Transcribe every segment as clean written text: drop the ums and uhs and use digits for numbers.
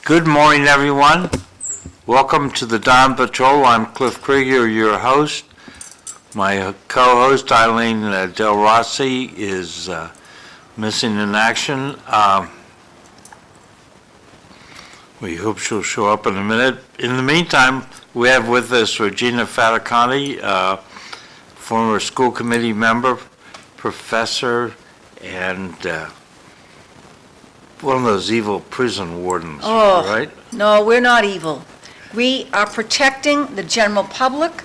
Good morning, everyone. Welcome to the Dawn Patrol. I'm Cliff Krieger, your host. My co-host, Eileen Delrossi, is missing in action. We hope she'll show up in a minute. In the meantime, we have with us Regina Faticanti, former school committee member, professor, and one of those evil prison wardens, right? No, we're not evil. We are protecting the general public,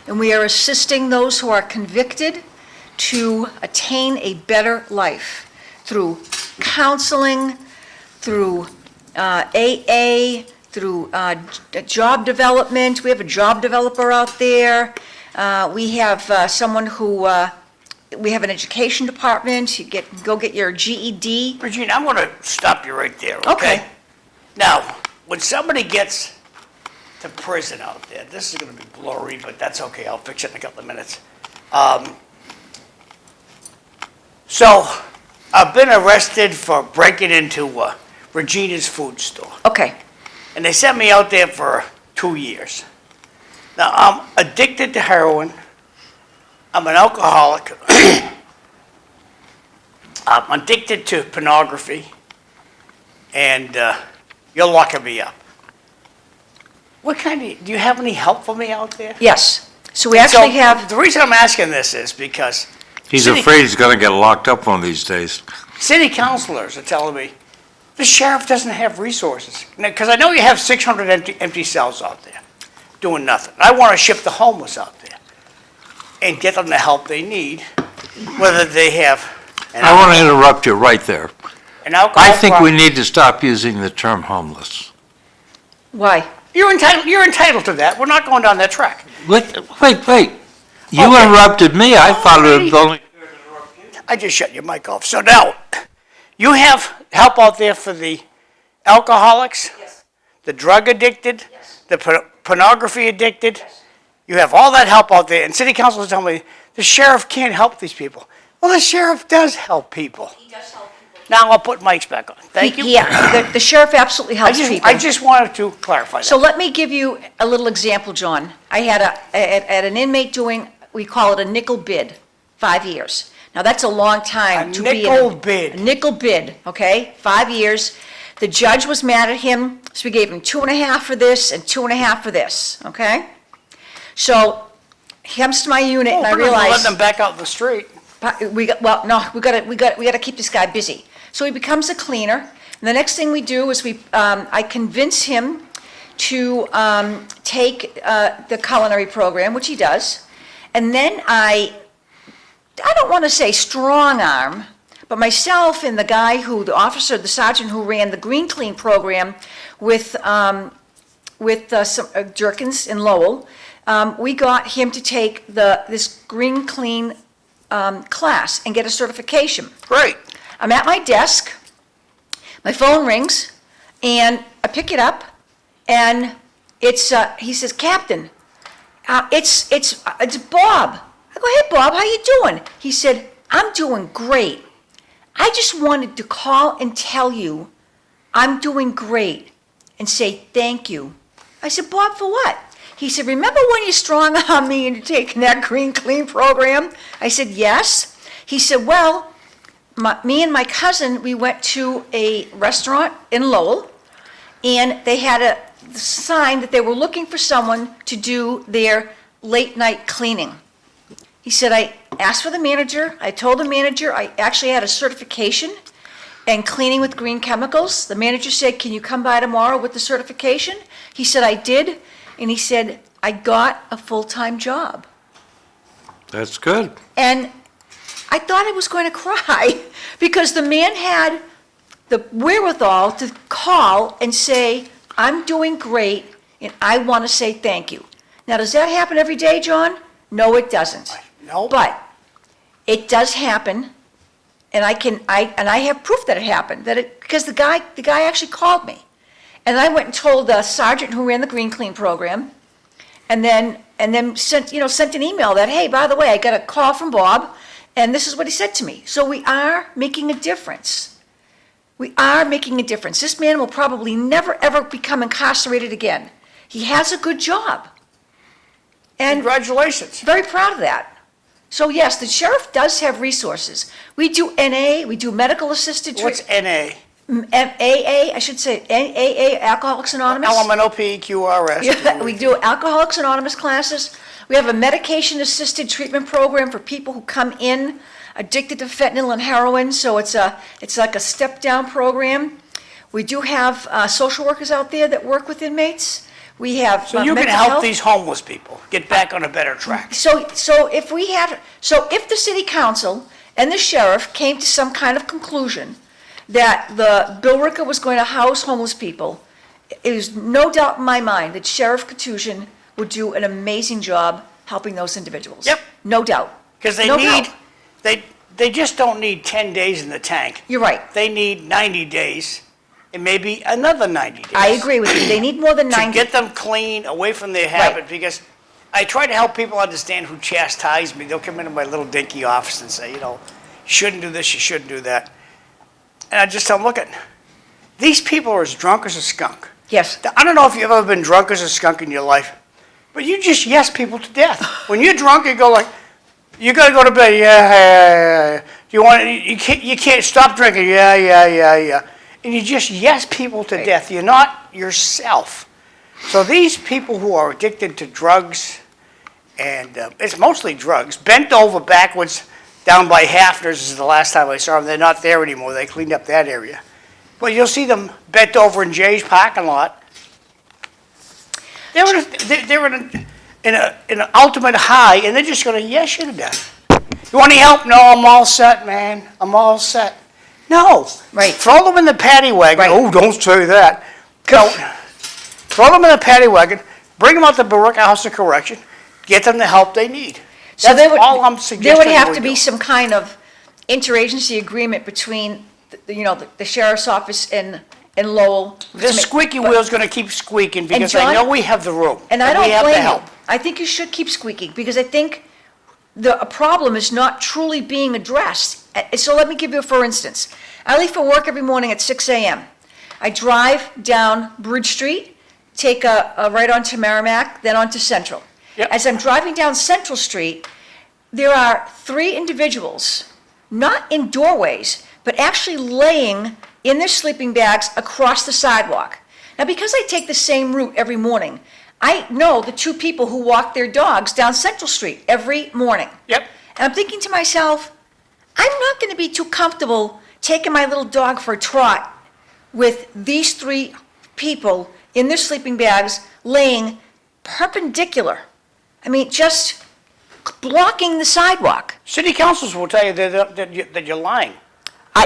and we are assisting those who are convicted to attain a better life through counseling, through AA, through job development. We have a job developer out there. We have someone who, we have an education department. You go get your GED. Regina, I'm going to stop you right there, Okay. Now, when somebody gets to prison out there, this is going to be blurry, but that's okay. I'll fix it in a couple of minutes. So, I've been arrested for breaking into Regina's food store. Okay. And they sent me out there for 2 years. Now, I'm addicted to heroin. I'm an alcoholic. I'm addicted to pornography. And you're locking me up. What do you have any help for me out there? Yes. So we actually have, The reason I'm asking this is because He's afraid he's going to get locked up one of these days. city councilors are telling me the sheriff doesn't have resources. Because I know you have 600 empty cells out there doing nothing. I want to ship the homeless out there and get them the help they need, whether they have I want to interrupt you right there. an alcohol I think we problem. need to stop using the term homeless. why? You're entitled to that. We're not going down that track. Wait. You Okay. interrupted me. I thought it was only... I just shut your mic off. So now, you have help out there for the alcoholics, Yes. the drug addicted, Yes. the pornography addicted. You have all that help out there. And city council is telling me the sheriff can't help these people. Well, the sheriff does help people. He does help people. Now I'll put mics back on. Thank you. Yeah, the sheriff absolutely helps people. I just wanted to clarify that. So let me give you a little example, John. I had at an inmate doing, we call it a nickel bid, 5 years. Now, that's a long time A to be in nickel bid. A nickel bid, okay? 5 years. The judge was mad at him, so we gave him 2.5 for this and 2.5 for this, okay? So he comes to my unit and I Let realize, them back out in the street. we gotta keep this guy busy. So he becomes a cleaner. And the next thing we do is I convince him to take the culinary program, which he does. And then I don't want to say strong arm, but myself and the officer, the sergeant who ran the Green Clean program with some Jerkins in Lowell, we got him to take this Green Clean class and get a certification. Great. I'm at my desk, my phone rings, and I pick it up, and he says, "Captain, it's Bob." I go, "Hey, Bob, how you doing?" He said, "I'm doing great. I just wanted to call and tell you I'm doing great and say thank you." I said, "Bob, for what?" He said, "Remember when you strong-armed me into taking that Green Clean program?" I said, "Yes." He said, "Well, me and my cousin, we went to a restaurant in Lowell, and they had a sign that they were looking for someone to do their late-night cleaning." He said, "I asked for the manager. I told the manager I actually had a certification in cleaning with green chemicals. The manager said, 'Can you come by tomorrow with the certification?' He said, 'I did.' And he said, 'I got a full-time job.'" That's good. And I thought I was going to cry because the man had the wherewithal to call and say, "I'm doing great and I want to say thank you." Now, does that happen every day, John? No, it doesn't. No. But it does happen, and I have proof that it happened, because the guy actually called me. And I went and told the sergeant who ran the Green Clean program, and then sent an email that, "Hey, by the way, I got a call from Bob, and this is what he said to me." So we are making a difference. We are making a difference. This man will probably never, ever become incarcerated again. He has a good job. And Congratulations. very proud of that. So yes, the sheriff does have resources. We do NA, we do medical assisted What's treatment. NA? AA, I should say, AA, Alcoholics Anonymous. LMNOPQRS. Yeah, we do Alcoholics Anonymous classes. We have a medication-assisted treatment program for people who come in addicted to fentanyl and heroin, so it's like a step-down program. We do have social workers out there that work with inmates. We have So you can mental help health. these homeless people get back on a better track. So if the city council and the sheriff came to some kind of conclusion that the Billerica was going to house homeless people, it is no doubt in my mind that Sheriff Katusian would do an amazing job helping those individuals. Yep. No doubt. Because they No need, doubt. they just don't need 10 days in the tank. You're right. They need 90 days and maybe another 90 days. I agree with you. They need more than To 90. get them clean, away from their habit, because I try to help people understand who chastise me. They'll come into my little dinky office and say, you shouldn't do this, you shouldn't do that. And I just tell them, look at, these people are as drunk as a skunk. Yes. I don't know if you've ever been drunk as a skunk in your life, but you just yes people to death. When you're drunk, you go like, you gotta go to bed, yeah. Do you want, you can't stop drinking, yeah. And you just yes people to death. You're not yourself. So these people who are addicted to drugs, and it's mostly drugs, bent over backwards down by Hafner's is the last time I saw them. They're not there anymore. They cleaned up that area. But you'll see them bent over in Jay's parking lot. They're in an ultimate high, and they're just going to yes you to death. You want any help? No, I'm all set, man. I'm all set. No. Right. Throw them in the paddy wagon. Right. Oh, don't say that. No. Throw them in the paddy wagon. Bring them out to Billerica House of Correction. Get them the help they need. So That's all I'm suggesting. there would have we to be do. some kind of interagency agreement between, the sheriff's office and Lowell. to This make- squeaky but- wheel's gonna keep squeaking because I John- know we have the room. And I we don't have the blame you. help. I think you should keep squeaking, because I think a problem is not truly being addressed. So let me give you a for instance. I leave for work every morning at 6 a.m. I drive down Bridge Street, take a right onto Merrimack, then onto Central. Yep. As I'm driving down Central Street, there are 3 individuals, not in doorways, but actually laying in their sleeping bags across the sidewalk. Now, because I take the same route every morning, I know the 2 people who walk their dogs down Central Street every morning. Yep. And I'm thinking to myself, I'm not going to be too comfortable taking my little dog for a trot with these 3 people in their sleeping bags laying perpendicular. I mean, just blocking the sidewalk. City councils will tell you that you're lying.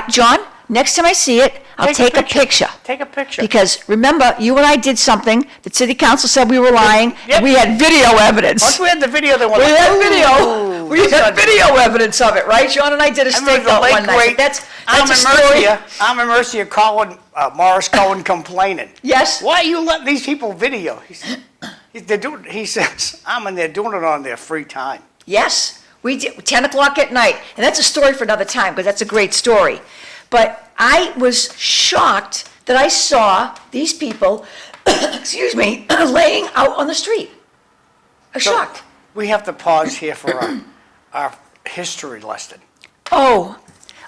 John, next time I see it, I'll take a picture. Take a picture. Because remember, you and I did something, the city council said we were lying, Yep. and we had video evidence. Once we had the video, they were We like, had "Ooh, video, we this had is- video evidence of it, right? John and I did a I remember the stakeout late one night. great, That's I'm a in story. Mercia, I'm in Mercia calling, Morris Cohen complaining. Yes. Why you let these people video? He says, I'm in there doing it on their free time. Yes, we did, 10 o'clock at night. And that's a story for another time, because that's a great story. But I was shocked that I saw these people, excuse me, laying out on the street. I was So, shocked. We have to pause here for our history lesson. Oh,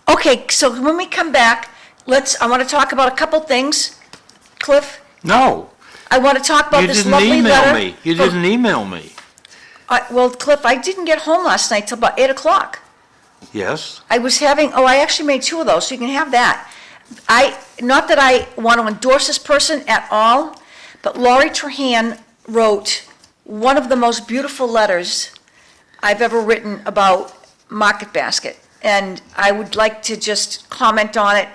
okay, so when we come back, I want to talk about a couple things. Cliff, No, I want to talk about you this didn't lovely email letter. me. You from- didn't email me. Well, Cliff, I didn't get home last night till about 8 o'clock. Yes? I actually made 2 of those, so you can have that. Not that I want to endorse this person at all, but Laurie Trahan wrote one of the most beautiful letters I've ever written about Market Basket. And I would like to just comment on it.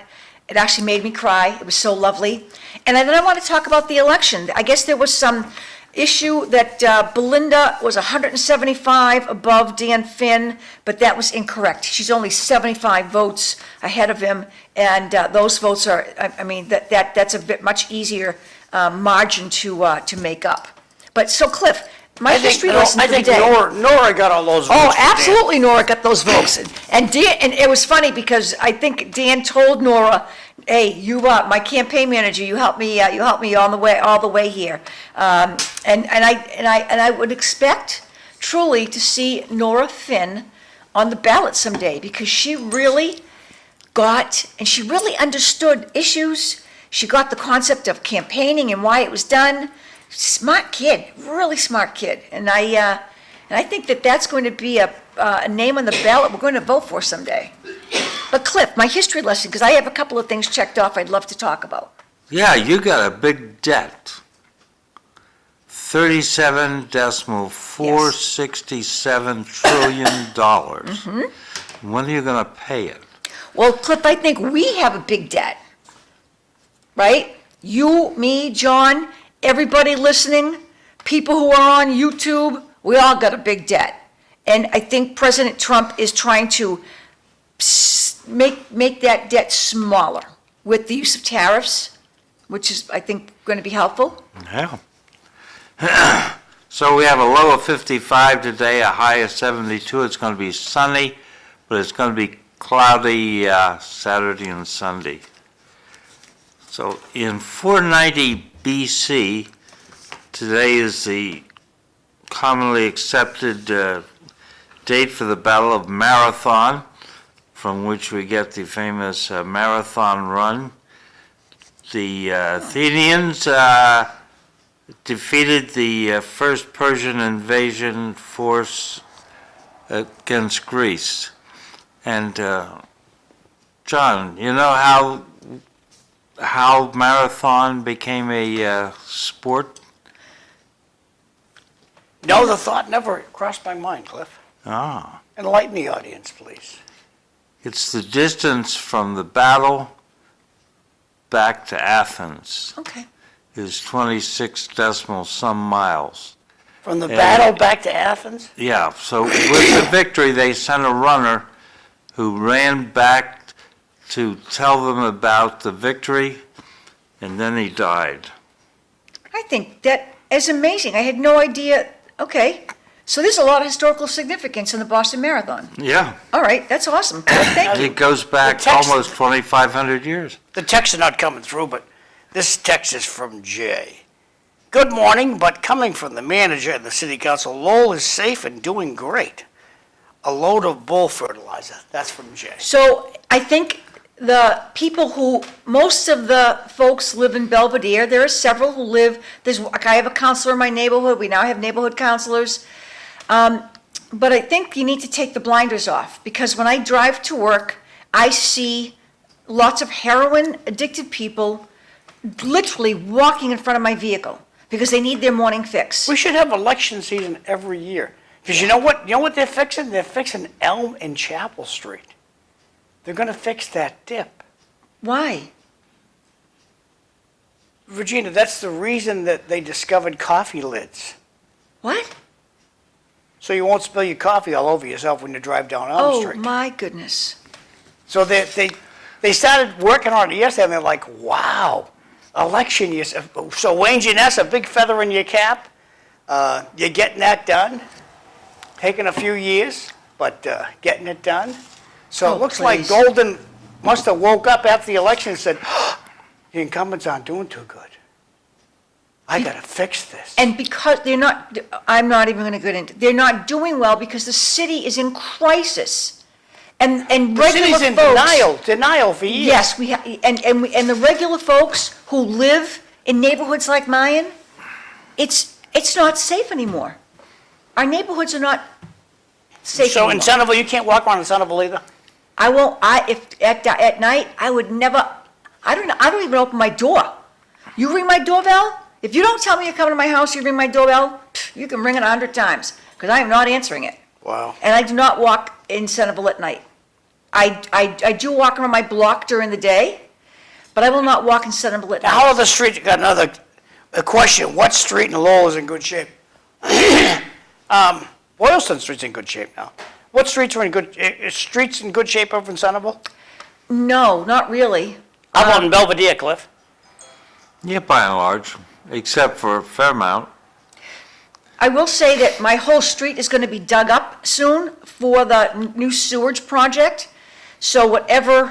It actually made me cry. It was so lovely. And then I want to talk about the election. I guess there was some issue that Belinda was 175 above Dan Finn, but that was incorrect. She's only 75 votes ahead of him, and those votes are, that's a bit much easier margin to make up. But, so Cliff, my history lesson I for the think day. Nora got all those votes. Oh, for Dan. absolutely, Nora got those votes. And Dan, and it was funny because I think Dan told Nora, Hey, my campaign manager, you helped me all the way here. And I would expect truly to see Nora Finn on the ballot someday, because she really she really understood issues. She got the concept of campaigning and why it was done. Smart kid, really smart kid. And I think that's going to be a name on the ballot we're going to vote for someday. But Cliff, my history lesson, because I have a couple of things checked off I'd love to talk about. Yeah, you got a big debt. $37.467 trillion. When are you going to pay it? Well, Cliff, I think we have a big debt, right? You, me, John, everybody listening, people who are on YouTube, we all got a big debt. And I think President Trump is trying to make that debt smaller with the use of tariffs, which is, I think, going to be helpful. Yeah. So we have a low of 55 today, a high of 72. It's going to be sunny, but it's going to be cloudy Saturday and Sunday. So in 490 BC, today is the commonly accepted date for the Battle of Marathon, from which we get the famous marathon run. The Athenians defeated the first Persian invasion force against Greece. And John, you know how marathon became a sport? No, the thought never crossed my mind, Cliff. Ah. Enlighten the audience, please. It's the distance from the battle back to Athens Okay. is 26 decimal some miles. From the battle back to Athens? Yeah, so with the victory, they sent a runner who ran back to tell them about the victory, and then he died. I think that is amazing. I had no idea. Okay. So there's a lot of historical significance in the Boston Marathon. Yeah, All right, that's awesome. Thank you. it goes back The text- almost 2,500 years. The texts are not coming through, but this text is from Jay. Good morning, but coming from the manager and the city council, Lowell is safe and doing great. A load of bull fertilizer. That's from Jay. So I think most of the folks live in Belvedere. There are several who live, I have a counselor in my neighborhood. We now have neighborhood counselors. But I think you need to take the blinders off, because when I drive to work, I see lots of heroin addicted people literally walking in front of my vehicle because they need their morning fix. We should have election season every year. Because you know what they're fixing? They're fixing Elm and Chapel Street. They're going to fix that dip. Why? Regina, that's the reason that they discovered coffee lids. What? So you won't spill your coffee all over yourself when you drive down Elm Oh, Street. my goodness. So they started working on it yesterday, and they're like, wow, election year. So Wayne Janess, a big feather in your cap. You're getting that done. Taking a few years, but getting it done. So Oh, it looks please. like Golden must have woke up after the election and said, the incumbents aren't doing too good. I got to fix this. And because I'm not even going to get into, they're not doing well because the city is in crisis. And The regular city's in folks. denial for years. Yes, and the regular folks who live in neighborhoods like mine, it's not safe anymore. Our neighborhoods are not safe So in anymore. Centerville, you can't walk around in Centerville either? I won't, if, at night, I would never, I don't even open my door. You ring my doorbell? If you don't tell me you're coming to my house, you ring my doorbell, you can ring it 100 times, because I am not answering it. Wow. And I do not walk in Centerville at night. I do walk around my block during the day, but I will not walk in Centerville at Now, how are night. the streets, got another question. What street in Lowell is in good shape? Boylston Street's in good shape now. What streets are in streets in good shape over in Centerville? No, not really. How about in Belvedere, Cliff? Yeah, by and large, except for Fairmount. I will say that my whole street is going to be dug up soon for the new sewage project. So whatever,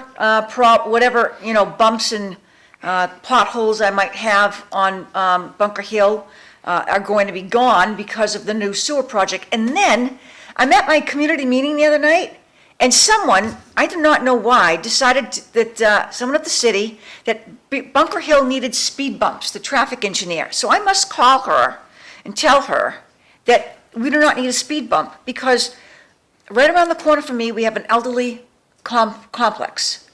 whatever, bumps and potholes I might have on Bunker Hill are going to be gone because of the new sewer project. And then, I'm at my community meeting the other night, and someone, I do not know why, decided that, someone at the city, that Bunker Hill needed speed bumps, the traffic engineer. So I must call her and tell her that we do not need a speed bump, because right around the corner from me, we have an elderly complex.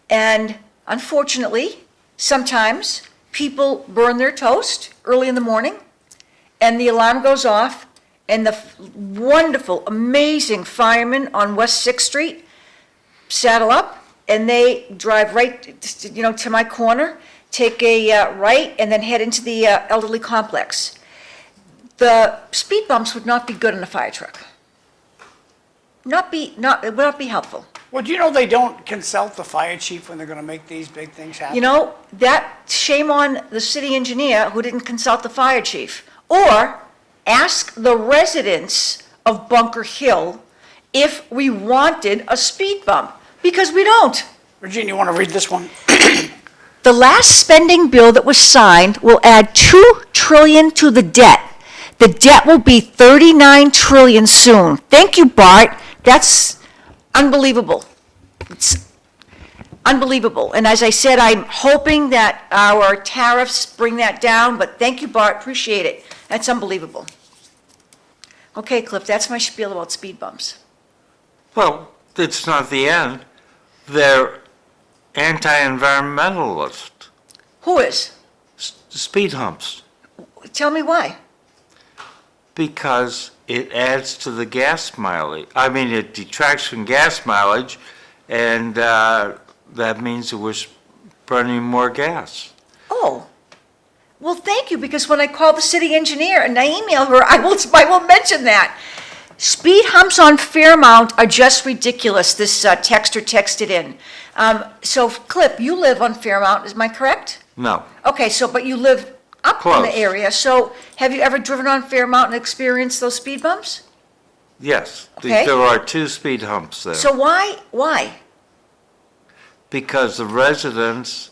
And unfortunately, sometimes people burn their toast early in the morning, and the alarm goes off, and the wonderful, amazing firemen on West 6th Street saddle up, and they drive right, to my corner, take a right, and then head into the elderly complex. The speed bumps would not be good in a fire truck. It would not be helpful. Well, do you know they don't consult the fire chief when they're gonna make these big things happen? That shame on the city engineer who didn't consult the fire chief. Or ask the residents of Bunker Hill if we wanted a speed bump, because we don't. Regina, you wanna read this one? The last spending bill that was signed will add $2 trillion to the debt. The debt will be $39 trillion soon. Thank you, Bart. That's unbelievable. It's unbelievable. And as I said, I'm hoping that our tariffs bring that down, but thank you, Bart, appreciate it. That's unbelievable. Okay, Cliff, that's my spiel about speed bumps. Well, it's not the end. They're anti-environmentalist. Who is? Speed humps. Tell me why. Because it adds to the gas mileage. I mean, it detracts from gas mileage, and that means that we're burning more gas. Oh, well, thank you, because when I call the city engineer and I email her, I will mention that. Speed humps on Fairmount are just ridiculous, this texter texted in. So, Cliff, you live on Fairmount, am I correct? No. Okay, but you live up in Close. the area, so have you ever driven on Fairmount and experienced those speed bumps? Yes. Okay. There are 2 speed humps there. So why? Because the residents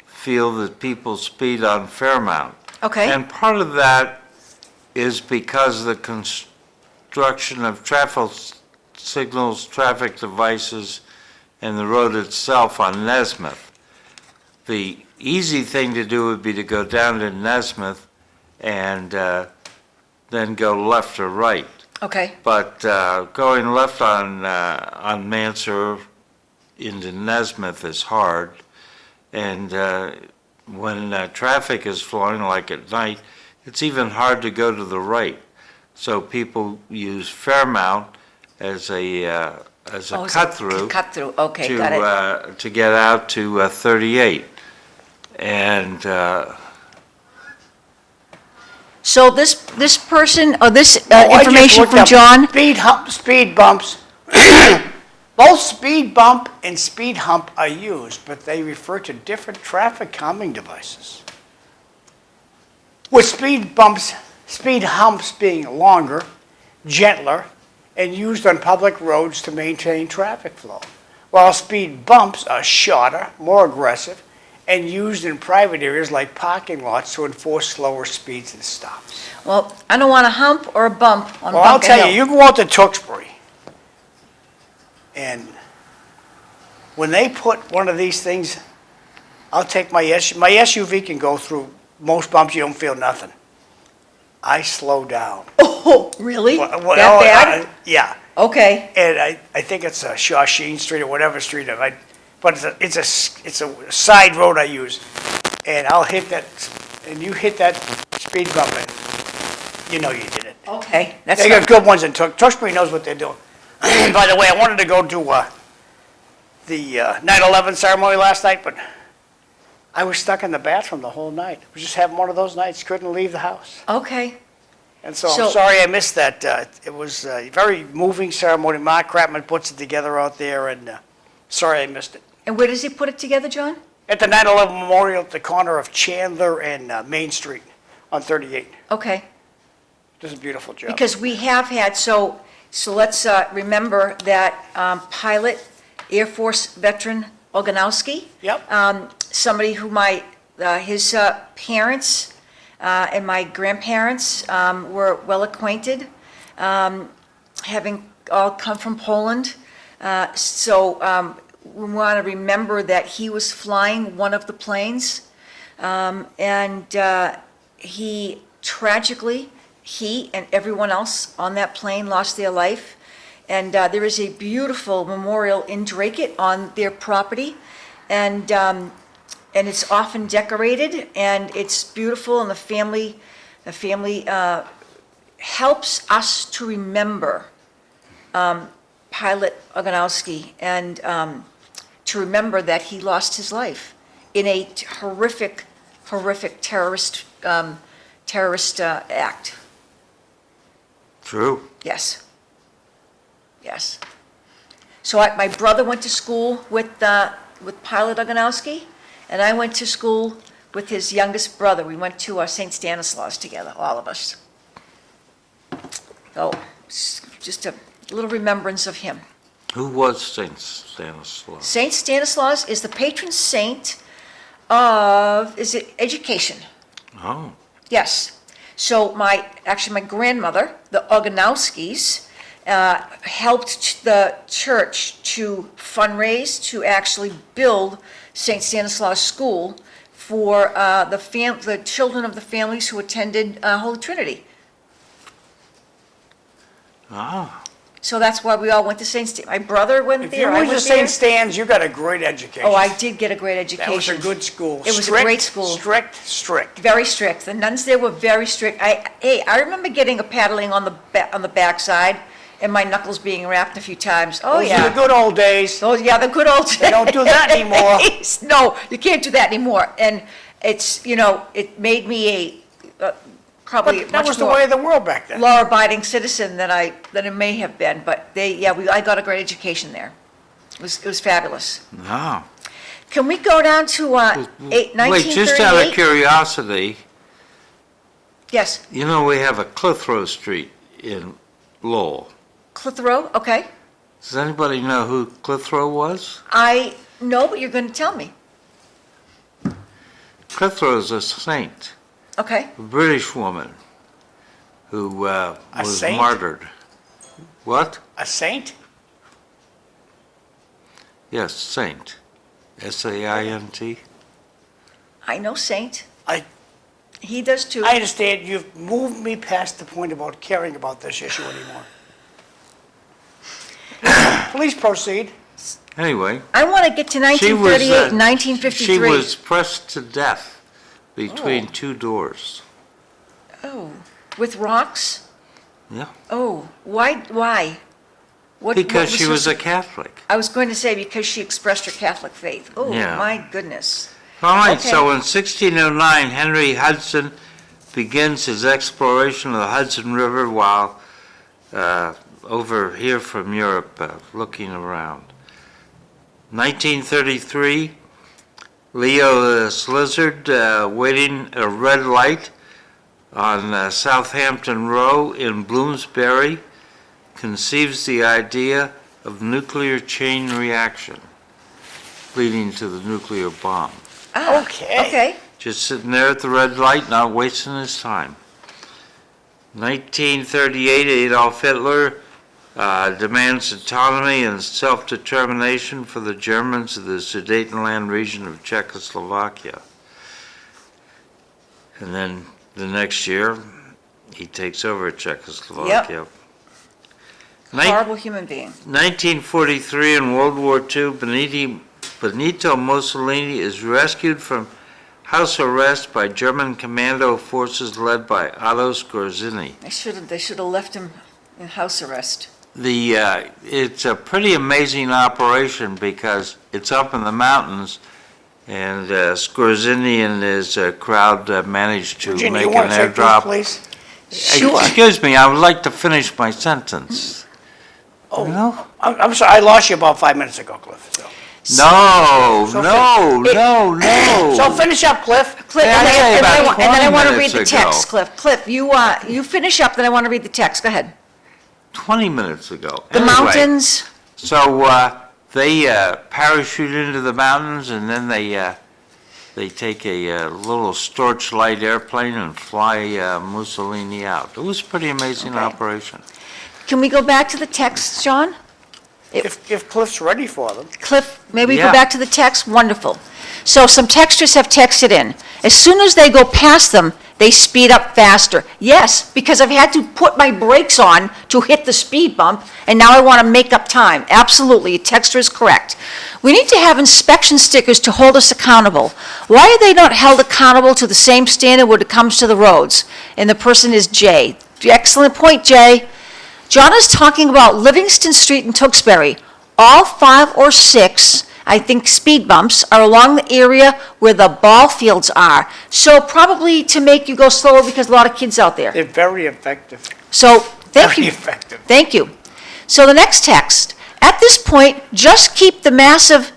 feel that people speed on Fairmount. Okay. And part of that is because of the construction of traffic signals, traffic devices, and the road itself on Nesmith. The easy thing to do would be to go down to Nesmith and then go left or right. Okay, But going left on Mansur into Nesmith is hard. And when traffic is flowing, like at night, it's even hard to go to the right. So people use Fairmount as a cut-through. Cut-through, okay, got it. To get out to 38. And So this person, or this I just information looked from up John? Speed bumps. Both speed bump and speed hump are used, but they refer to different traffic calming devices. With speed humps being longer, gentler, and used on public roads to maintain traffic flow, while speed bumps are shorter, more aggressive, and used in private areas like parking lots to enforce slower speeds and stops. Well, I don't want a hump or a bump on Well, I'll Bunker tell Hill. you, you go out to Tewksbury, and when they put one of these things, I'll take my SUV can go through most bumps, you don't feel nothing. I slow down. Oh, really? That Well, bad? Yeah, Okay, and I think it's Shawsheen Street or whatever street, but it's a side road I use, and I'll hit that, and you hit that speed bump, and you know you did it. okay, that's They not, got good ones in Tewksbury knows what they're doing. By the way, I wanted to go to the 9/11 ceremony last night, but I was stuck in the bathroom the whole night. I was just having one of those nights, couldn't leave the house. okay. And so So- I'm sorry I missed that. It was a very moving ceremony. Mark Kratman puts it together out there, and sorry I missed it. And where does he put it together, John? At the 9/11 Memorial at the corner of Chandler and Main Street on 38. Okay, Does a beautiful job. because we have had, so let's remember that Pilot Air Force veteran Oganowski. Yep. Somebody who his parents and my grandparents were well acquainted, having all come from Poland. So we want to remember that he was flying one of the planes, and he tragically, he and everyone else on that plane lost their life. And there is a beautiful memorial in Dracut on their property, and it's often decorated, and it's beautiful, and the family helps us to remember Pilot Oganowski, and to remember that he lost his life in a horrific terrorist act. True. Yes. Yes. So my brother went to school with Pilot Oganowski, and I went to school with his youngest brother. We went to St. Stanislaus together, all of us. So, just a little remembrance of him. Who was Saint Stanislaus? St. Stanislaus is the patron saint of, is it education? Oh, Yes. So my grandmother, the Oganowskis, helped the church to fundraise to actually build St. Stanislaus School for the children of the families who attended Holy Trinity. ah, So that's why we all went to St. My brother went If you there, I went to went St. there. Stan's, you got a great education. Oh, I did get a great education. That was a good school. It was a Strict, great school. Strict. Very strict. The nuns there were very strict. I remember getting a paddling on the backside and my knuckles being rapped a few times. Oh, Those yeah. were the good old days. Oh, yeah, the good old days. They don't do that anymore. No, you can't do that anymore. And it's, it made me probably But that much was the more way of the world back then. law-abiding citizen than it may have been. But I got a great education there. It was fabulous. no. Can we go down to 1938? Wait, just out of curiosity, Yes, we have a Clitheroe Street in Lowell. Clitheroe, okay. Does anybody know who Clitheroe was? I know, but you're going to tell me. Clitheroe is a saint, Okay. a British woman who was saint? martyred. What? A saint? Yes, saint. S-A-I-N-T. I know Saint. I He does too. understand you've moved me past the point about caring about this issue anymore. Please proceed. Anyway, I want to get to she 1938 was, and 1953. she was pressed to death between two doors. Oh, with rocks? Yeah, Oh, why? What because she her was s- a Catholic. I was going to say because she expressed her Catholic faith. Oh, Yeah. my goodness. All right, Okay. so in 1609, Henry Hudson begins his exploration of the Hudson River while over here from Europe, looking around. 1933, Leo the Lizard, waiting a red light on Southampton Row in Bloomsbury, conceives the idea of nuclear chain reaction, leading to the nuclear bomb. Ah, Okay. Okay. Just sitting there at the red light, not wasting his time. 1938, Adolf Hitler demands autonomy and self-determination for the Germans of the Sudetenland region of Czechoslovakia. And then the next year, he takes over Czechoslovakia. Horrible human being. 1943, in World War II, Benito Mussolini is rescued from house arrest by German commando forces led by Otto Skorzeny. They should have left him in house arrest. It's a pretty amazing operation because it's up in the mountains, and Skorzeny and his crowd managed to Virginia, make you want an to take this, airdrop. please? Excuse me, I would like to finish my sentence. Oh, No? I'm sorry, I lost you about 5 minutes ago, Cliff. So No, So no, no. So finish up, Cliff. Cliff, Hey, I'd say about and then I 20 want to read minutes the ago. text, Cliff. Cliff, you finish up, then I want to read the text. Go ahead. 20 minutes ago. The Anyway, mountains, So They parachute into the mountains, and then they take a little Storch Light airplane and fly Mussolini out. It was a pretty amazing Okay. operation. Can we go back to the text, John? If Cliff's ready for them. Cliff, maybe we Yeah. go back to the text? Wonderful. So some texters have texted in. As soon as they go past them, they speed up faster. Yes, because I've had to put my brakes on to hit the speed bump, and now I want to make up time. Absolutely, a texter is correct. We need to have inspection stickers to hold us accountable. Why are they not held accountable to the same standard when it comes to the roads? And the person is Jay. Excellent point, Jay. John is talking about Livingston Street in Tewksbury. All 5 or 6, I think, speed bumps are along the area where the ball fields are. So probably to make you go slower because a lot of kids out there. They're very effective. So, thank Very you. effective. Thank you. So the next text, at this point, just keep the massive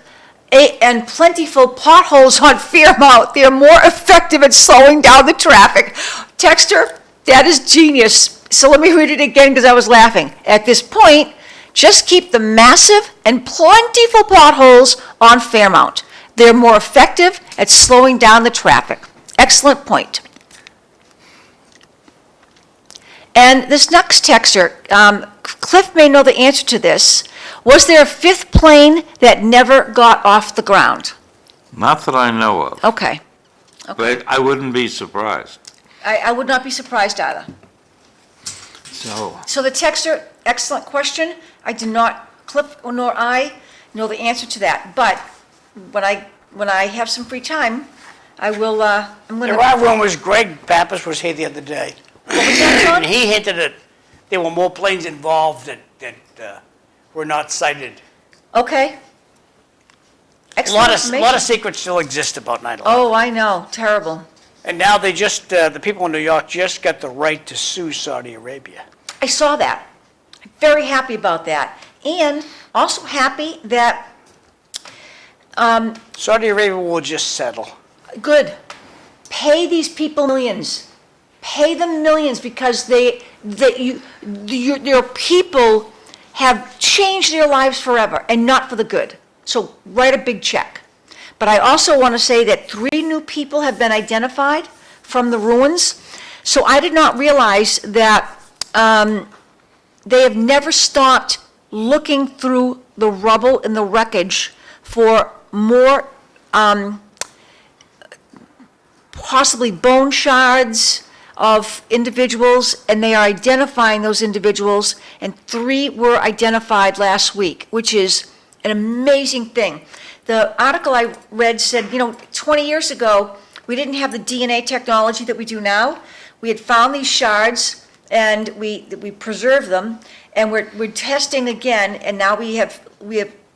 and plentiful potholes on Fairmount. They're more effective at slowing down the traffic. Texter, that is genius. So let me read it again because I was laughing. At this point, just keep the massive and plentiful potholes on Fairmount. They're more effective at slowing down the traffic. Excellent point. And this next texter, Cliff may know the answer to this. Was there a 5th plane that never got off the ground? Not that I know of, Okay. but I wouldn't be surprised. I would not be surprised either. So, So the texter, excellent question. I do not, Cliff nor I know the answer to that. But when I have some free time, I will, I'm going There to. are rumors, Greg Pappas was here the other day. What was that, John? And he hinted that there were more planes involved that were not cited. Okay. A Excellent lot of information. secrets still exist about 9/11. Oh, I know, terrible. And now they just, the people in New York just got the right to sue Saudi Arabia. I saw that. I'm very happy about that. And also happy that, Saudi Arabia will just settle. good, pay these people millions. Pay them millions because your people have changed their lives forever and not for the good. So write a big check. But I also want to say that 3 new people have been identified from the ruins. So I did not realize that they have never stopped looking through the rubble and the wreckage for more possibly bone shards of individuals, and they are identifying those individuals, and 3 were identified last week, which is an amazing thing. The article I read said, 20 years ago, we didn't have the DNA technology that we do now. We had found these shards, and we preserved them, and we're testing again, and now we have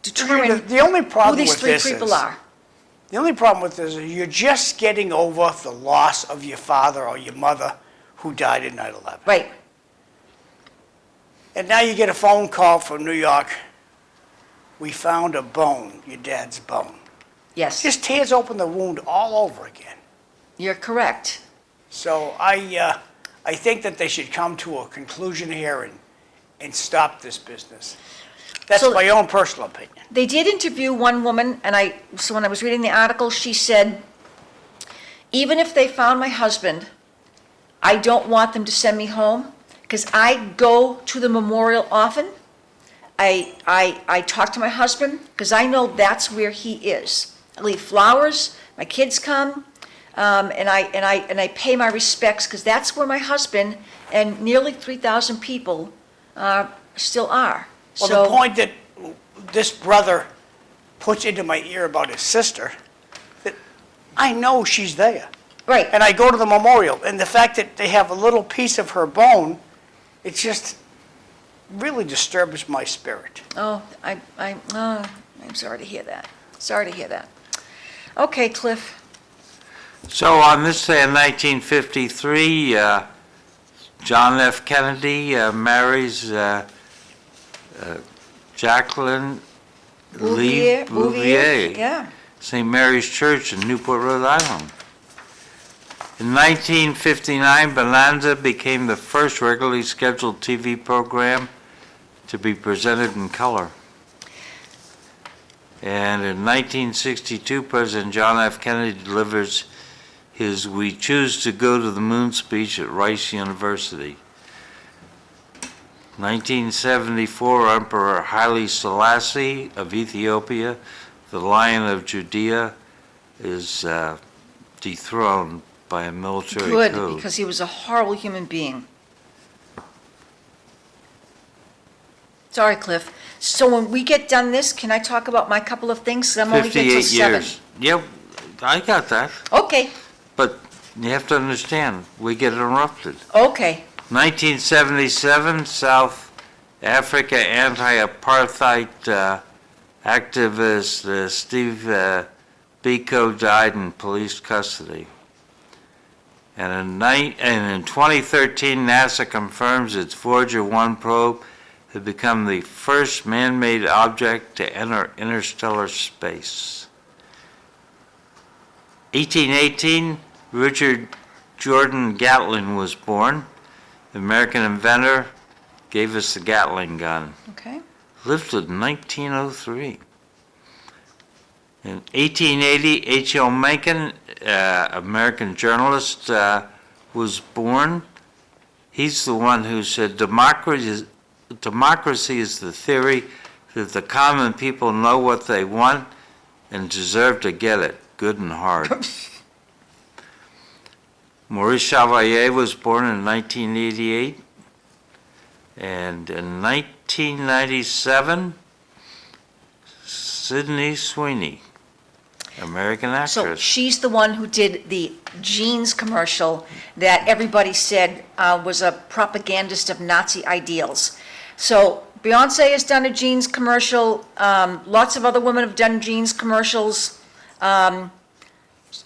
determined The only who problem these with 3 this people is, are. the only problem with this is you're just getting over the loss of your father or your mother who died in 9/11. Right, And now you get a phone call from New York. We found a bone, your dad's bone. yes, Just tears open the wound all over again. you're correct. So I think that they should come to a conclusion here and stop this business. That's So- my own personal opinion. They did interview one woman, and so when I was reading the article, she said, even if they found my husband, I don't want them to send me home, because I go to the memorial often. I talk to my husband, because I know that's where he is. I leave flowers, my kids come, and I pay my respects, because that's where my husband and nearly 3,000 people still are. Well, So- the point that this brother puts into my ear about his sister, that I know she's there. Right. And I go to the memorial, and the fact that they have a little piece of her bone, it just really disturbs my spirit. Oh, I'm sorry to hear that. Sorry to hear that. Okay, Cliff. so on this day in 1953, John F. Kennedy marries Jacqueline Lee Bouvier. Yeah. St. Mary's Church in Newport, Rhode Island. In 1959, Bonanza became the first regularly scheduled TV program to be presented in color. And in 1962, President John F. Kennedy delivers his "We Choose to Go to the Moon" speech at Rice University. 1974, Emperor Haile Selassie of Ethiopia, the Lion of Judea, is dethroned by a military coup. Good, because he was a horrible human being. Sorry, Cliff. So when we get done this, can I talk about my couple of things? 'Cause I'm only here till 58 7. years. Yep, I got that. Okay, But you have to understand, we get interrupted. okay. 1977, South Africa anti-apartheid activist Steve Biko died in police custody. And in 2013, NASA confirms its Voyager 1 probe had become the first man-made object to enter interstellar space. 1818, Richard Jordan Gatlin was born. The American inventor gave us the Gatling gun. Okay. Lived to 1903. In 1880, H.L. Mencken, American journalist, was born. He's the one who said, democracy is the theory that the common people know what they want and deserve to get it, good and hard. Maurice Chevalier was born in 1988. And in 1997, Sydney Sweeney, American So actress. she's the one who did the jeans commercial that everybody said was a propagandist of Nazi ideals. So Beyonce has done a jeans commercial. Lots of other women have done jeans commercials.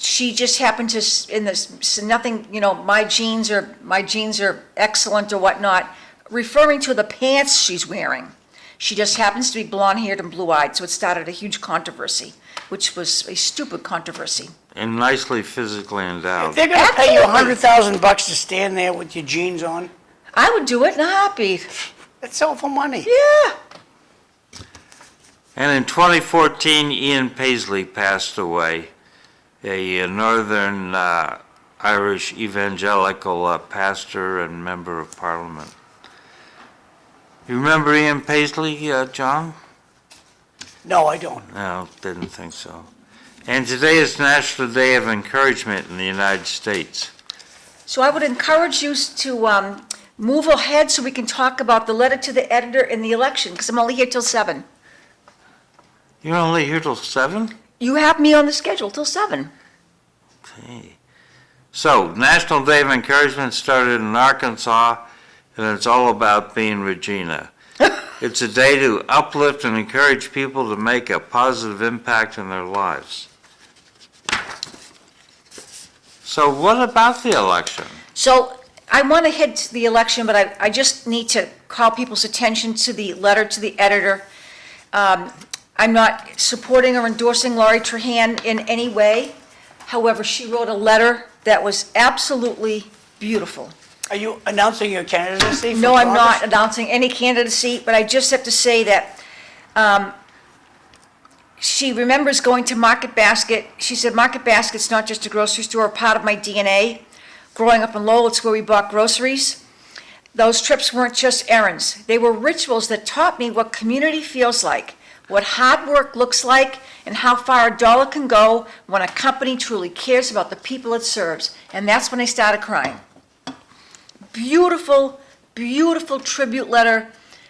She just happened to, in this, nothing, my jeans are excellent or whatnot, referring to the pants she's wearing. She just happens to be blonde-haired and blue-eyed, so it started a huge controversy, which was a stupid controversy. And nicely physically endowed. If they're gonna pay you Absolutely. $100,000 to stand there with your jeans on, I would do it in a heartbeat. that's all for money. Yeah. And in 2014, Ian Paisley passed away, a Northern Irish evangelical pastor and member of Parliament. You remember Ian Paisley, John? No, I don't. No, didn't think so. And today is National Day of Encouragement in the United States. So I would encourage you to move ahead so we can talk about the letter to the editor in the election, because I'm only here till 7. You're only here till 7? You have me on the schedule till 7. Okay. So, National Day of Encouragement started in Arkansas, and it's all about being Regina. It's a day to uplift and encourage people to make a positive impact in their lives. So what about the election? So I want to head to the election, but I just need to call people's attention to the letter to the editor. I'm not supporting or endorsing Laurie Trahan in any way. However, she wrote a letter that was absolutely beautiful. Are you announcing your candidacy for No, I'm not Congress? announcing any candidacy, but I just have to say that she remembers going to Market Basket. She said, Market Basket's not just a grocery store, a part of my DNA. Growing up in Lowell, it's where we bought groceries. Those trips weren't just errands. They were rituals that taught me what community feels like, what hard work looks like, and how far a dollar can go when a company truly cares about the people it serves. And that's when I started crying. Beautiful, beautiful tribute letter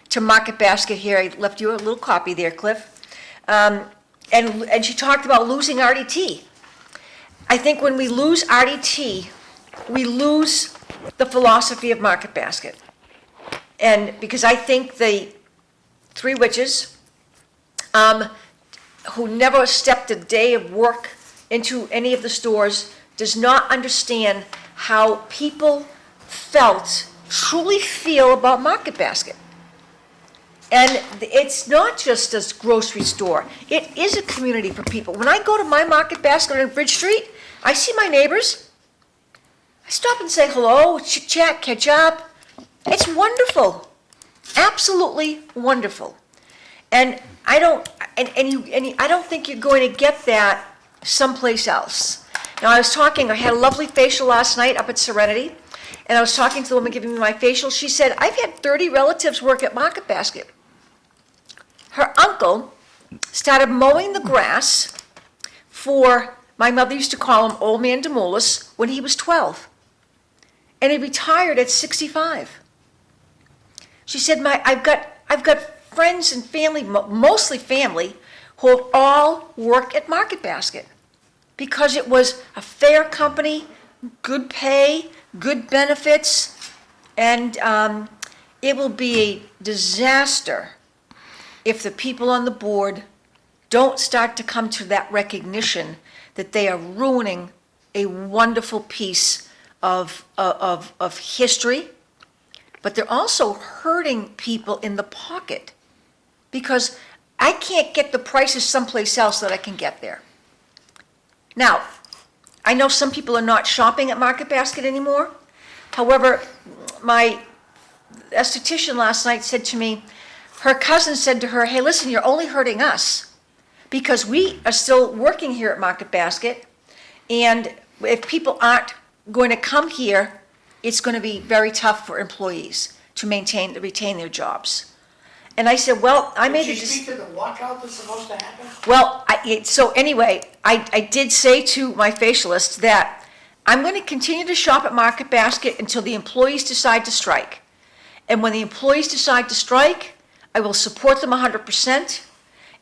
to Market Basket here. I left you a little copy there, Cliff. And she talked about losing RDT. I think when we lose RDT, we lose the philosophy of Market Basket. And because I think the three witches, who never stepped a day of work into any of the stores, does not understand how people truly feel about Market Basket. And it's not just a grocery store. It is a community for people. When I go to my Market Basket on Bridge Street, I see my neighbors. I stop and say hello, chit-chat, catch up. It's wonderful. Absolutely wonderful. And I don't, I don't think you're going to get that someplace else. Now, I had a lovely facial last night up at Serenity, and I was talking to the woman giving me my facial. She said, I've had 30 relatives work at Market Basket. Her uncle started mowing the grass for, my mother used to call him Old Man Demoulas, when he was 12. And he retired at 65. She said, I've got friends and family, mostly family, who all work at Market Basket because it was a fair company, good pay, good benefits, and it will be a disaster if the people on the board don't start to come to that recognition that they are ruining a wonderful piece of history, but they're also hurting people in the pocket because I can't get the prices someplace else that I can get there. Now, I know some people are not shopping at Market Basket anymore. However, my esthetician last night said to me, her cousin said to her, hey, listen, you're only hurting us because we are still working here at Market Basket, and if people aren't going to come here, it's going to be very tough for employees to retain their jobs. And I said, well, I made a Did you speak to the walkout that's supposed to happen? Well, so anyway, I did say to my facialist that I'm going to continue to shop at Market Basket until the employees decide to strike. And when the employees decide to strike, I will support them 100%,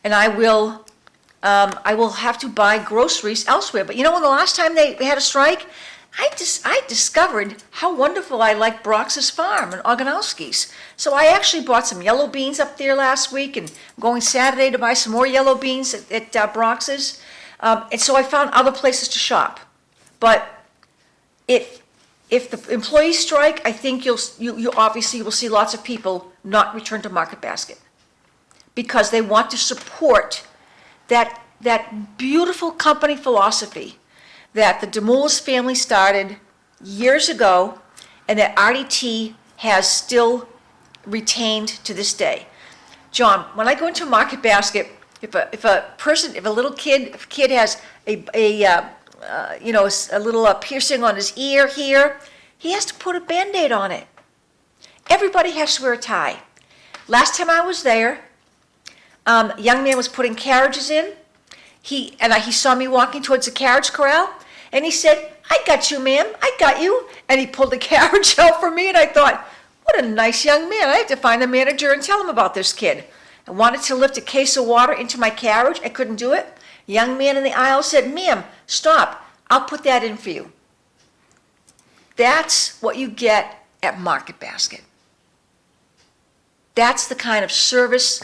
and I will have to buy groceries elsewhere. But you know, when the last time they had a strike, I discovered how wonderful I like Brox's Farm and Oganowski's. So I actually bought some yellow beans up there last week, and I'm going Saturday to buy some more yellow beans at Brox's. And so I found other places to shop. But if the employees strike, I think you obviously will see lots of people not return to Market Basket because they want to support that beautiful company philosophy that the Demoulas family started years ago and that RDT has still retained to this day. John, when I go into Market Basket, if a little kid has a little piercing on his ear here, he has to put a Band-Aid on it. Everybody has to wear a tie. Last time I was there, a young man was putting carriages in. He saw me walking towards the carriage corral, and he said, I got you, ma'am, I got you. And he pulled the carriage out for me, and I thought, what a nice young man. I have to find the manager and tell him about this kid. I wanted to lift a case of water into my carriage. I couldn't do it. The young man in the aisle said, ma'am, stop. I'll put that in for you. That's what you get at Market Basket. That's the kind of service,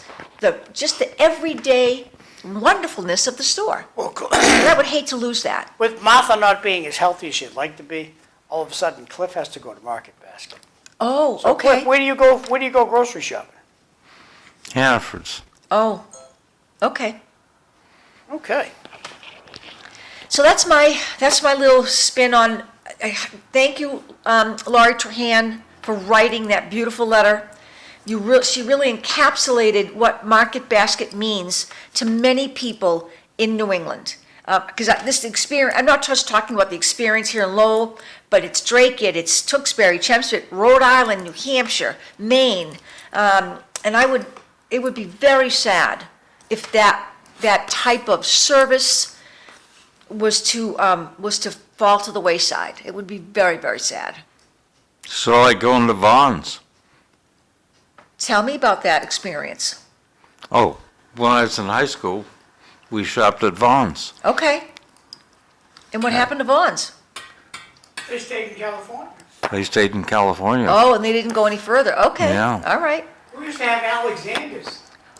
just the everyday wonderfulness of the store. Well, cool. And I would hate to lose that. With Martha not being as healthy as she'd like to be, all of a sudden Cliff has to go to Market Basket. Oh, So okay. Cliff, where do you go grocery shopping? Hannaford's. Oh, okay. Okay. So that's my little spin on. Thank you, Laurie Trahan, for writing that beautiful letter. She really encapsulated what Market Basket means to many people in New England. Because this experience, I'm not just talking about the experience here in Lowell, but it's Drake, it's Tewksbury, Chelmsford, Rhode Island, New Hampshire, Maine, and it would be very sad if that type of service was to fall to the wayside. It would be very, very sad. So like going to Vaughn's. Tell me about that experience. Oh, when I was in high school, we shopped at Vaughn's. Okay. And what happened to Vaughn's? They stayed in California. They stayed in California. Oh, and they didn't go any further. Okay. Yeah. All right. We used to have Alexander's,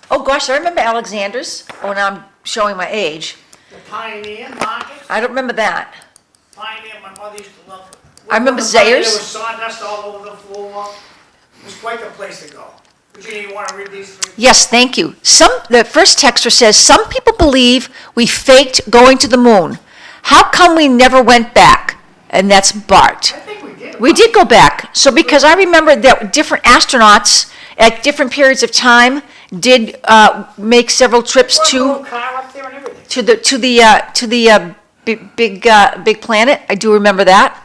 Oh, gosh, I remember Alexander's. Oh, now I'm showing my age. the Pioneer Market. I don't remember that. Pioneer, my mother used to love it. I remember When the Pioneer, Zayre's. There was sawdust all over the floor. It was quite the place to go. Regina, you want to read these three? Yes, thank you. The first texter says, some people believe we faked going to the moon. How come we never went back? And that's Bart. I think we did. We did go back. So because I remember that different astronauts at different periods of time did make several trips Little car up there and everything. to the big planet. I do remember that.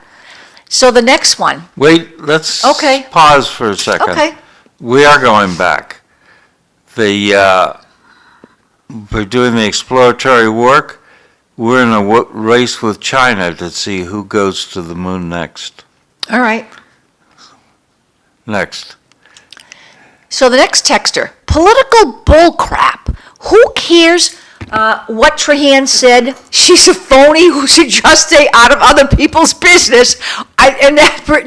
So the next one. Wait, let's Okay. pause for a second. Okay. We are going back. We're doing the exploratory work. We're in a race with China to see who goes to the moon next. All right. Next. So the next texter, political bullcrap. Who cares what Trahan said? She's a phony who should just stay out of other people's business.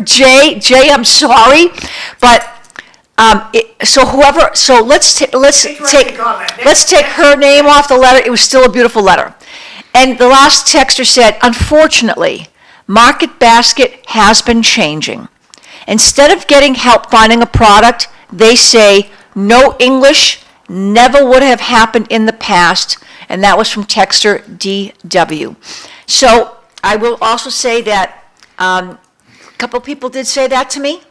Jay, I'm sorry, but let's take her name off the letter. It was still a beautiful letter. And the last texter said, unfortunately, Market Basket has been changing. Instead of getting help finding a product, they say, no English, never would have happened in the past. And that was from texter DW. So I will also say that a couple people did say that to me.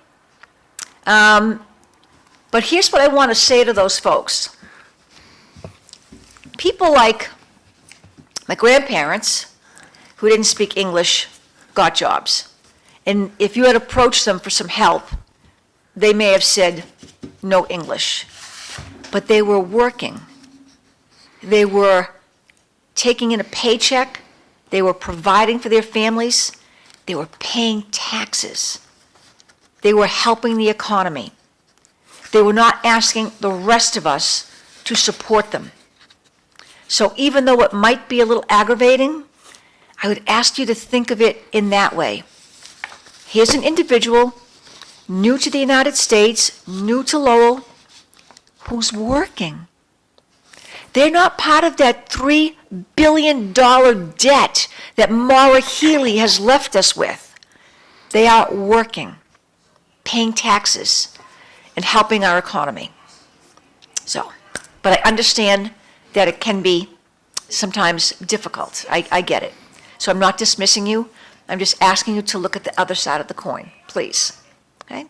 But here's what I want to say to those folks. People like my grandparents, who didn't speak English, got jobs. And if you had approached them for some help, they may have said, no English. But they were working. They were taking in a paycheck. They were providing for their families. They were paying taxes. They were helping the economy. They were not asking the rest of us to support them. So even though it might be a little aggravating, I would ask you to think of it in that way. Here's an individual, new to the United States, new to Lowell, who's working. They're not part of that $3 billion debt that Maura Healey has left us with. They are working, paying taxes, and helping our economy. So, but I understand that it can be sometimes difficult. I get it. So I'm not dismissing you. I'm just asking you to look at the other side of the coin, please. Okay?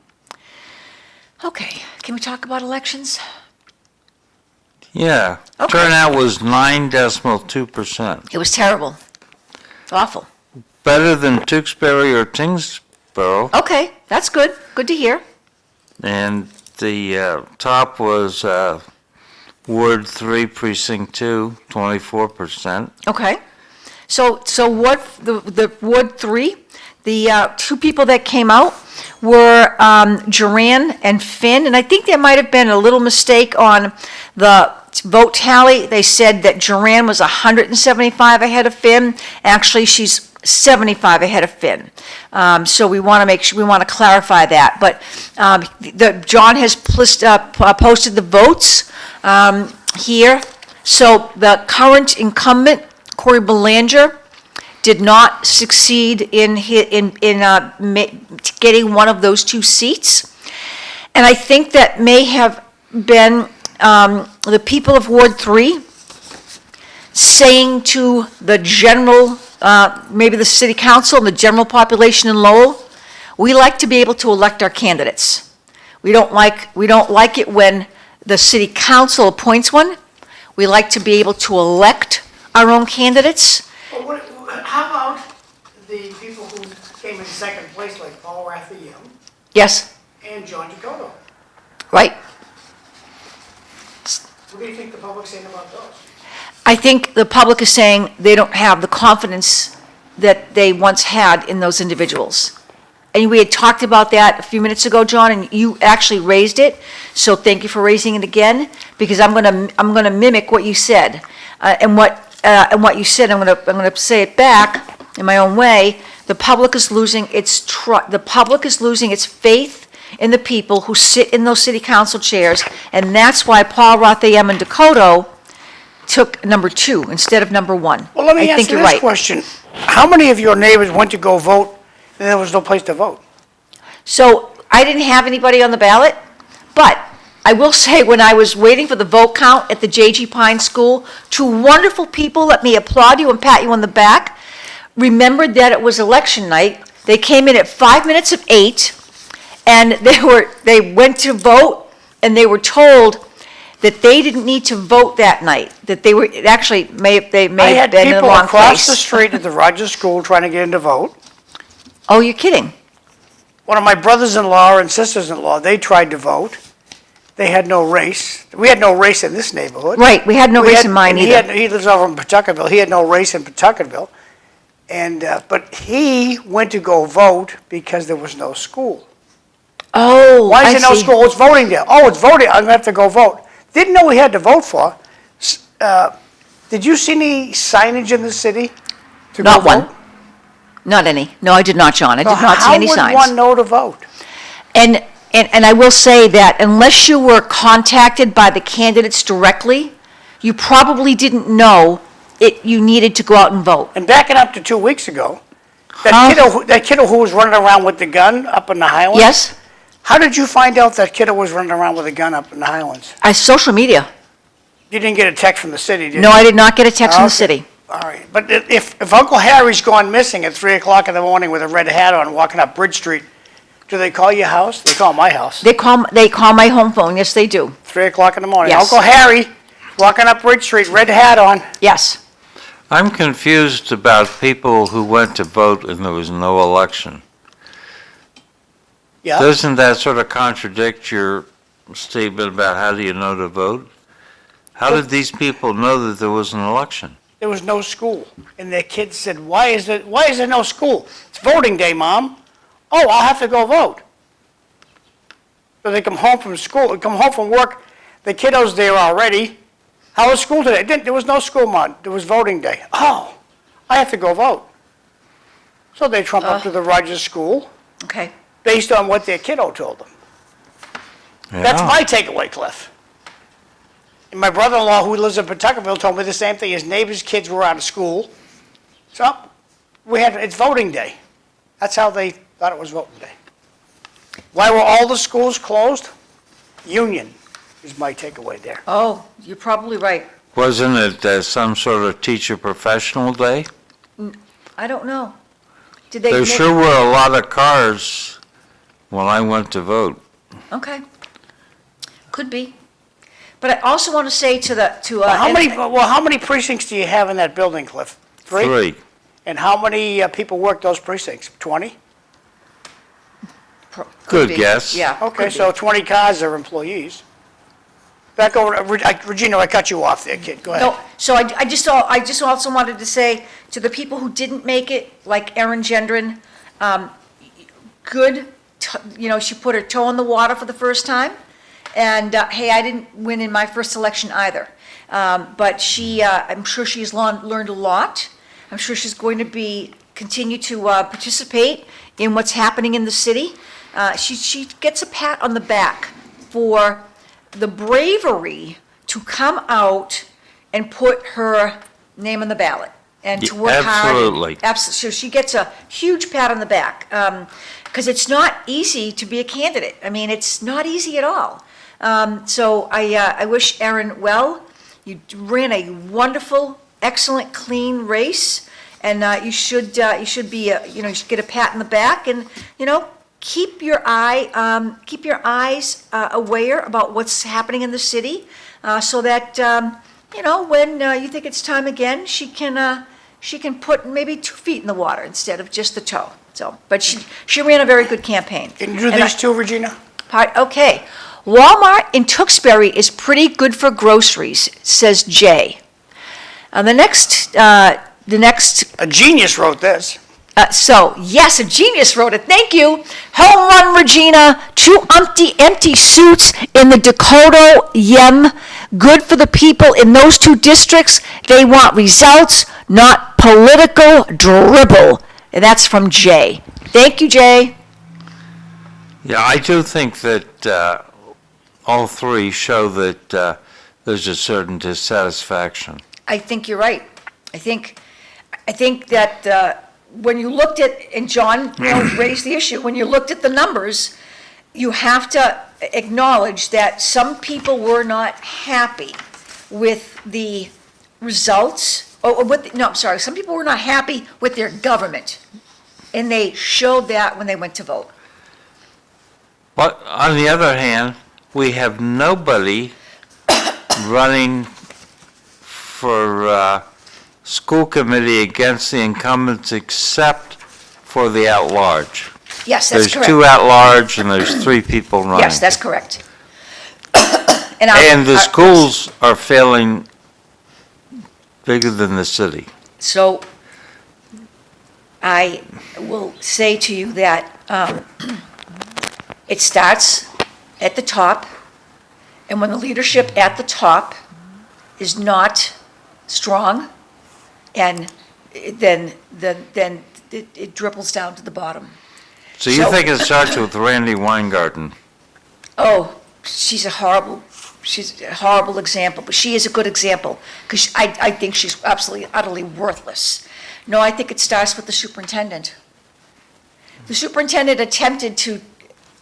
Okay, can we talk about elections? Yeah. Okay. Turnout was 9.2%. It was terrible. Awful. Better than Tewksbury or Tingsboro. Okay, that's good. Good to hear. And the top was Ward 3, Precinct 2, 24%. Okay. So what the Ward 3, the two people that came out were Joran and Finn, and I think there might have been a little mistake on the vote tally. They said that Joran was 175 ahead of Finn. Actually, she's 75 ahead of Finn. So we want to make sure, we want to clarify that. But John has posted the votes here. So the current incumbent, Corey Belanger, did not succeed in getting one of those two seats. And I think that may have been the people of Ward 3 saying to the general, maybe the city council and the general population in Lowell, we like to be able to elect our candidates. We don't like it when the city council appoints one. We like to be able to elect our own candidates. Well, how about the people who came in second place, like Paul Raphael Yes, and John Dakota? right? What do you think the public's saying about those? I think the public is saying they don't have the confidence that they once had in those individuals. And we had talked about that a few minutes ago, John, and you actually raised it. So thank you for raising it again, because I'm gonna mimic what you said, and what you said. I'm gonna say it back in my own way. The public is losing its faith in the people who sit in those city council chairs, and that's why Paul Raphael and Dakota took number 2 instead of number 1. Well, let me I think answer you're this right. question. How many of your neighbors went to go vote and there was no place to vote? So I didn't have anybody on the ballot, but I will say when I was waiting for the vote count at the J.G. Pine School, 2 wonderful people, let me applaud you and pat you on the back, remembered that it was election night. They came in at 5 minutes of 8, and they went to vote, and they were told that they didn't need to vote that night, that they were, it actually, they I may have had been in the people wrong across the place. street at the Rogers School trying to get in to vote. Oh, you're kidding? One of my brothers-in-law and sisters-in-law, they tried to vote. They had no race. We had no race in this neighborhood. Right, we had no We race had- in mine and either. He lives over in Pawtuckettville. He had no race in Pawtuckettville. And, but he went to go vote because there was no school. Oh, Why I is there no see. school? It's voting day. Oh, it's voting, I'm gonna have to go vote. Didn't know we had to vote for. Did you see any signage in the city to go Not one. vote? Not any. No, I did not, John. I did not see any How would signs. one know to vote? And I will say that unless you were contacted by the candidates directly, you probably didn't know you needed to go out and vote. And backing up to 2 weeks ago, Huh? that kiddo who was running around with the gun up in the Highlands? Yes? How did you find out that kiddo was running around with a gun up in the Highlands? Social media. You didn't get a text from the city, did you? No, I did not get a text from the Okay. city. All right, but if Uncle Harry's gone missing at 3 o'clock in the morning with a red hat on, walking up Bridge Street, do they call your house? They call my house. They call my home phone. Yes, they do. 3 o'clock in the morning. Yes. Uncle Harry, walking up Bridge Street, red hat on. Yes. I'm confused about people who went to vote and there was no election. Yeah, Doesn't that sort of contradict your statement about how do you know to vote? How did these people know that there was an election? there was no school. And their kids said, why is there no school? It's voting day, Mom. Oh, I'll have to go vote. So they come home from school, come home from work, the kiddo's there already. How was school today? There was no school, Mom. There was voting day. Oh, I have to go vote. So they trump up to the Rogers School Okay. based on what their kiddo told them. That's Yeah. my takeaway, Cliff. And my brother-in-law, who lives in Pawtuckettville, told me the same thing. His neighbor's kids were out of school. So it's voting day. That's how they thought it was voting day. Why were all the schools closed? Union is my takeaway there. Oh, you're probably right. Wasn't it some sort of teacher professional day? I don't know. Did they There make- sure were a lot of cars when I went to vote. Okay. Could be. But I also want to say How many precincts do you have in that building, Cliff? 3? 3. And how many people work those precincts? 20? Could Good be. guess. Yeah. Okay, could be. so 20 cars are employees. Back over, Regina, I cut you off there, kid, go ahead. No, so I just also wanted to say to the people who didn't make it, like Erin Gendron, she put her toe in the water for the first time. And, hey, I didn't win in my first election either. But I'm sure she's learned a lot. I'm sure she's going to continue to participate in what's happening in the city. She gets a pat on the back for the bravery to come out and put her name on the ballot and to work hard. Absolutely. Absolutely. So she gets a huge pat on the back because it's not easy to be a candidate. I mean, it's not easy at all. So I wish Erin well. You ran a wonderful, excellent, clean race, and you should be you should get a pat in the back, and keep your eyes aware about what's happening in the city, so that when you think it's time again, she can put maybe 2 feet in the water instead of just the toe. So, but she ran a very good campaign. Can you do And these two, Regina? Okay. Walmart in Tewksbury is pretty good for groceries, says Jay. The next, A genius wrote this. yes, a genius wrote it. Thank you. Home run, Regina. 2 empty suits in the Dakota Yem. Good for the people in those 2 districts. They want results, not political dribble. And that's from Jay. Thank you, Jay. Yeah, I do think that all 3 show that there's a certain dissatisfaction. I think you're right. I think that when you looked at, and John raised the issue, when you looked at the numbers, you have to acknowledge that some people were not happy with the results, some people were not happy with their government, and they showed that when they went to vote. But on the other hand, we have nobody running for school committee against the incumbents except for the at-large. Yes, that's There's correct. two at-large and there's 3 people running. Yes, that's correct. And the schools are failing bigger than the city. So I will say to you that it starts at the top, and when the leadership at the top is not strong, and then it dribbles down to the bottom. So you think it starts with Randy Weingarten? Oh, she's a horrible example, but she is a good example, because I think she's absolutely, utterly worthless. No, I think it starts with the superintendent. The superintendent attempted to,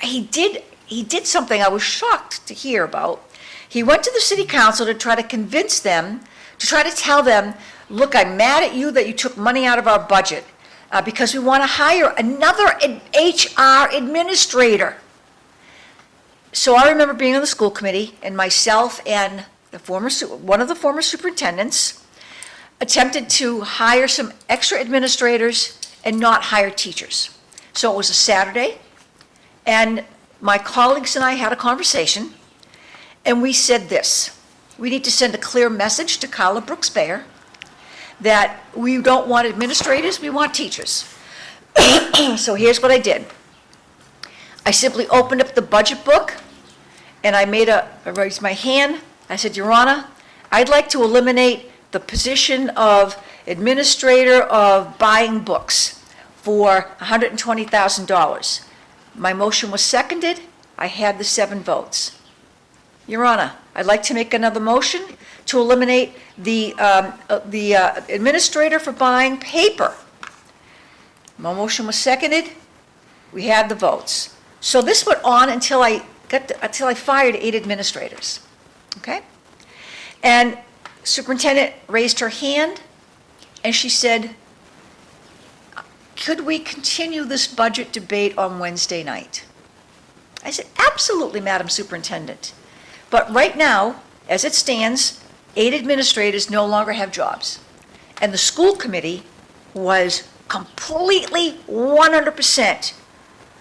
he did something I was shocked to hear about. He went to the city council to try to convince them, to try to tell them, look, I'm mad at you that you took money out of our budget, because we want to hire another HR administrator. So I remember being on the school committee, and myself and one of the former superintendents attempted to hire some extra administrators and not hire teachers. So it was a Saturday, and my colleagues and I had a conversation, and we said this: we need to send a clear message to Carla Brooks Bayer that we don't want administrators, we want teachers. So here's what I did. I simply opened up the budget book, and I raised my hand. I said, Your Honor, I'd like to eliminate the position of administrator of buying books for $120,000. My motion was seconded. I had the 7 votes. Your Honor, I'd like to make another motion to eliminate the administrator for buying paper. My motion was seconded. We had the votes. So this went on until I fired 8 administrators, okay? And superintendent raised her hand, and she said, could we continue this budget debate on Wednesday night? I said, absolutely, Madam Superintendent. But right now, as it stands, 8 administrators no longer have jobs. And the school committee was completely 100%.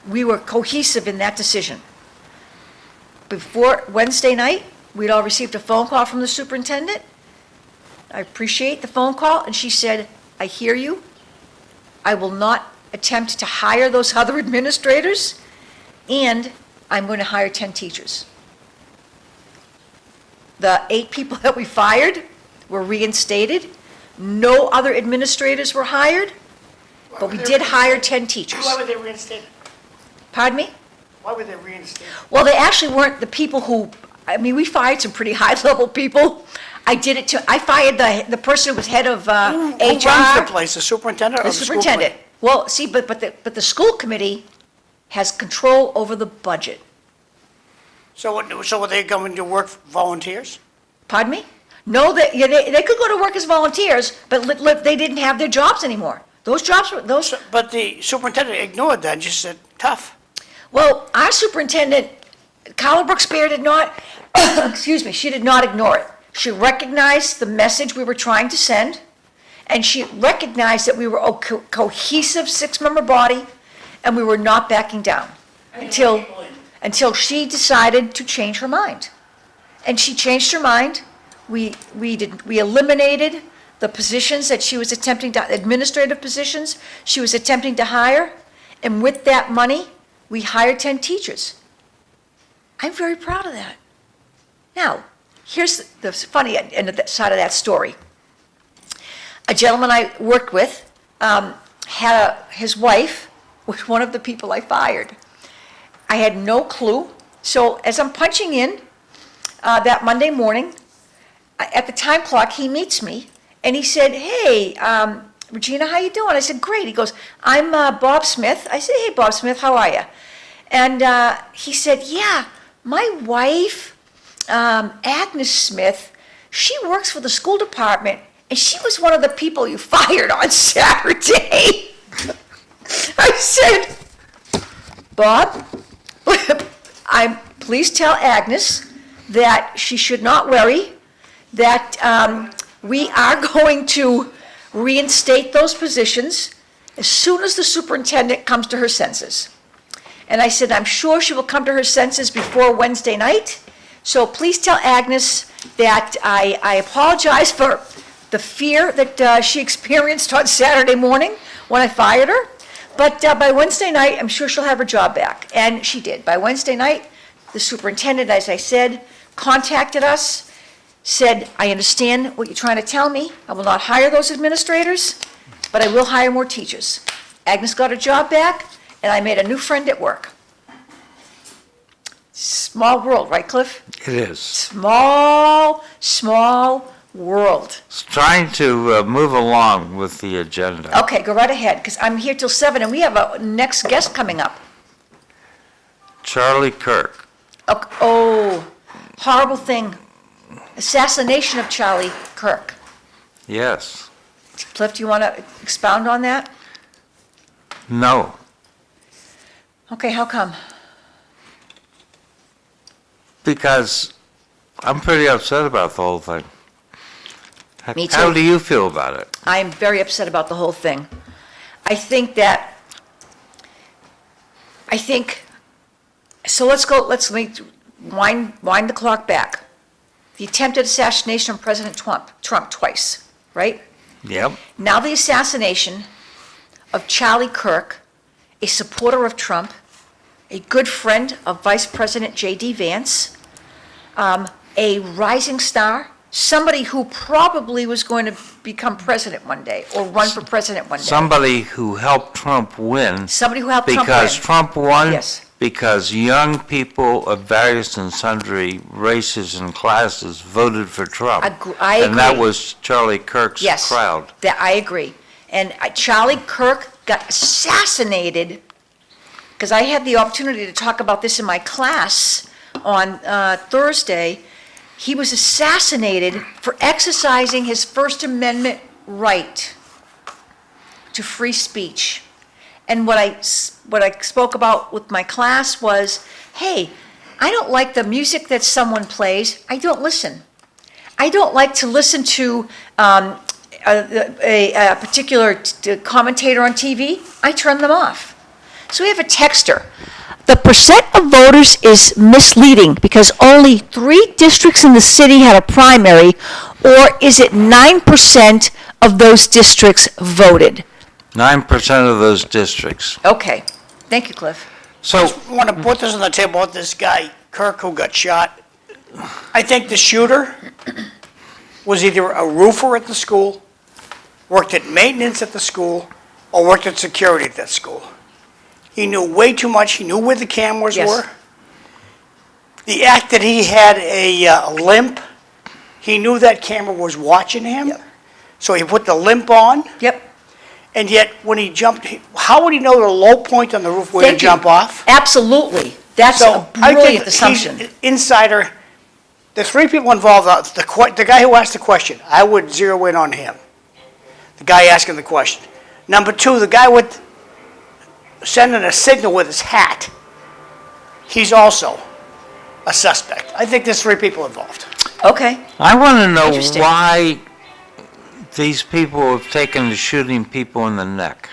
We were cohesive in that decision. Before Wednesday night, we'd all received a phone call from the superintendent. I appreciate the phone call, and she said, I hear you. I will not attempt to hire those other administrators, and I'm going to hire 10 teachers. The 8 people that we fired were reinstated. No other administrators were hired, but we did hire 10 teachers. Why were they reinstated? Pardon me? Why were they reinstated? Well, they actually weren't the people who, I mean, we fired some pretty high-level people. I fired the person who was head of HR. Who runs the place, the superintendent or The the school superintendent. committee? Well, see, but the school committee has control over the budget. So were they going to work for volunteers? Pardon me? No, they could go to work as volunteers, but they didn't have their jobs anymore. Those jobs were, But the superintendent ignored that and just said, tough. well, our superintendent, Carla Brooks Baer, did not, excuse me, she did not ignore it. She recognized the message we were trying to send, and she recognized that we were a cohesive 6-member body, and we were not backing down until she decided to change her mind. And she changed her mind. We eliminated the positions that she was attempting to, administrative positions she was attempting to hire, and with that money, we hired 10 teachers. I'm very proud of that. Now, here's the funny end of that side of that story. A gentleman I worked with his wife was one of the people I fired. I had no clue. So as I'm punching in that Monday morning, at the time clock, he meets me, and he said, hey, Regina, how you doing? I said, great. He goes, I'm Bob Smith. I said, hey, Bob Smith, how are you? And he said, yeah, my wife, Agnes Smith, she works for the school department, and she was one of the people you fired on Saturday. I said, Bob, please tell Agnes that she should not worry. that we are going to reinstate those positions as soon as the superintendent comes to her senses. And I said, I'm sure she will come to her senses before Wednesday night. So please tell Agnes that I apologize for the fear that she experienced on Saturday morning when I fired her. But by Wednesday night, I'm sure she'll have her job back. And she did. By Wednesday night, the superintendent, as I said, contacted us, said, I understand what you're trying to tell me. I will not hire those administrators, but I will hire more teachers. Agnes got her job back, and I made a new friend at work. Small world, right, Cliff? It is. Small world. It's trying to move along with the agenda. Okay, go right ahead, because I'm here till 7, and we have a next guest coming up. Charlie Kirk. Oh, horrible thing. Assassination of Charlie Kirk. Yes. Cliff, do you want to expound on that? No. Okay, how come? Because I'm pretty upset about the whole thing. Me too. How do you feel about it? I am very upset about the whole thing. So let me wind the clock back. The attempted assassination of President Trump twice, right? Yep. Now the assassination of Charlie Kirk, a supporter of Trump, a good friend of Vice President J.D. Vance, a rising star, somebody who probably was going to become president one day or run for president one day. Somebody who helped Trump win. Somebody who helped Trump win. Because Trump won. Yes. Because young people of various and sundry races and classes voted for Trump. I And that agree. was Charlie Kirk's Yes, crowd. that I agree. And Charlie Kirk got assassinated, because I had the opportunity to talk about this in my class on Thursday. He was assassinated for exercising his First Amendment right to free speech. And what I spoke about with my class was, hey, I don't like the music that someone plays. I don't listen. I don't like to listen to a particular commentator on TV. I turn them off. So we have a texter. The percent of voters is misleading because only 3 districts in the city had a primary, or is it 9% of those districts voted? 9% of those districts. Okay, thank you, Cliff. So, I want to put this on the table with this guy, Kirk, who got shot. I think the shooter was either a roofer at the school, worked at maintenance at the school, or worked at security at that school. He knew way too much. He knew where the cameras Yes. were. The act that he had a limp, he knew that camera was watching him. Yep. So he put the limp on. Yep. And yet, when he jumped, how would he know the low point on the roof where to Thank you. jump off? Absolutely. That's So a I brilliant think assumption. he's insider. The 3 people involved, the guy who asked the question, I would zero in on him. The guy asking the question. Number 2, the guy with sending a signal with his hat. He's also a suspect. I think there's 3 people involved. Okay, I want to know Interesting. why these people have taken to shooting people in the neck.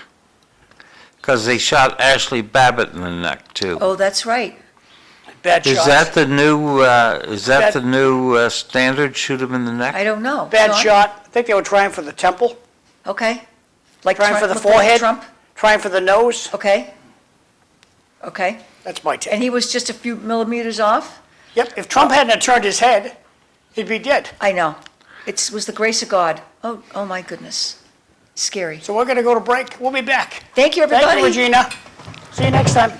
Because they shot Ashley Babbitt in the neck, too. oh, that's right. Bad Is shots. that the new standard, shoot him in the neck? I don't know. Bad John? shot. I think they were trying for the temple, Okay. Like trying for the look like forehead, Trump? trying for the nose. Okay. Okay. That's my take. And he was just a few millimeters off? Yep, if Trump hadn't turned his head, he'd be dead. I know. It was the grace of God. Oh my goodness. Scary. So we're going to go to break. We'll be back. Thank you, everybody. Thank you, Regina. See you next time.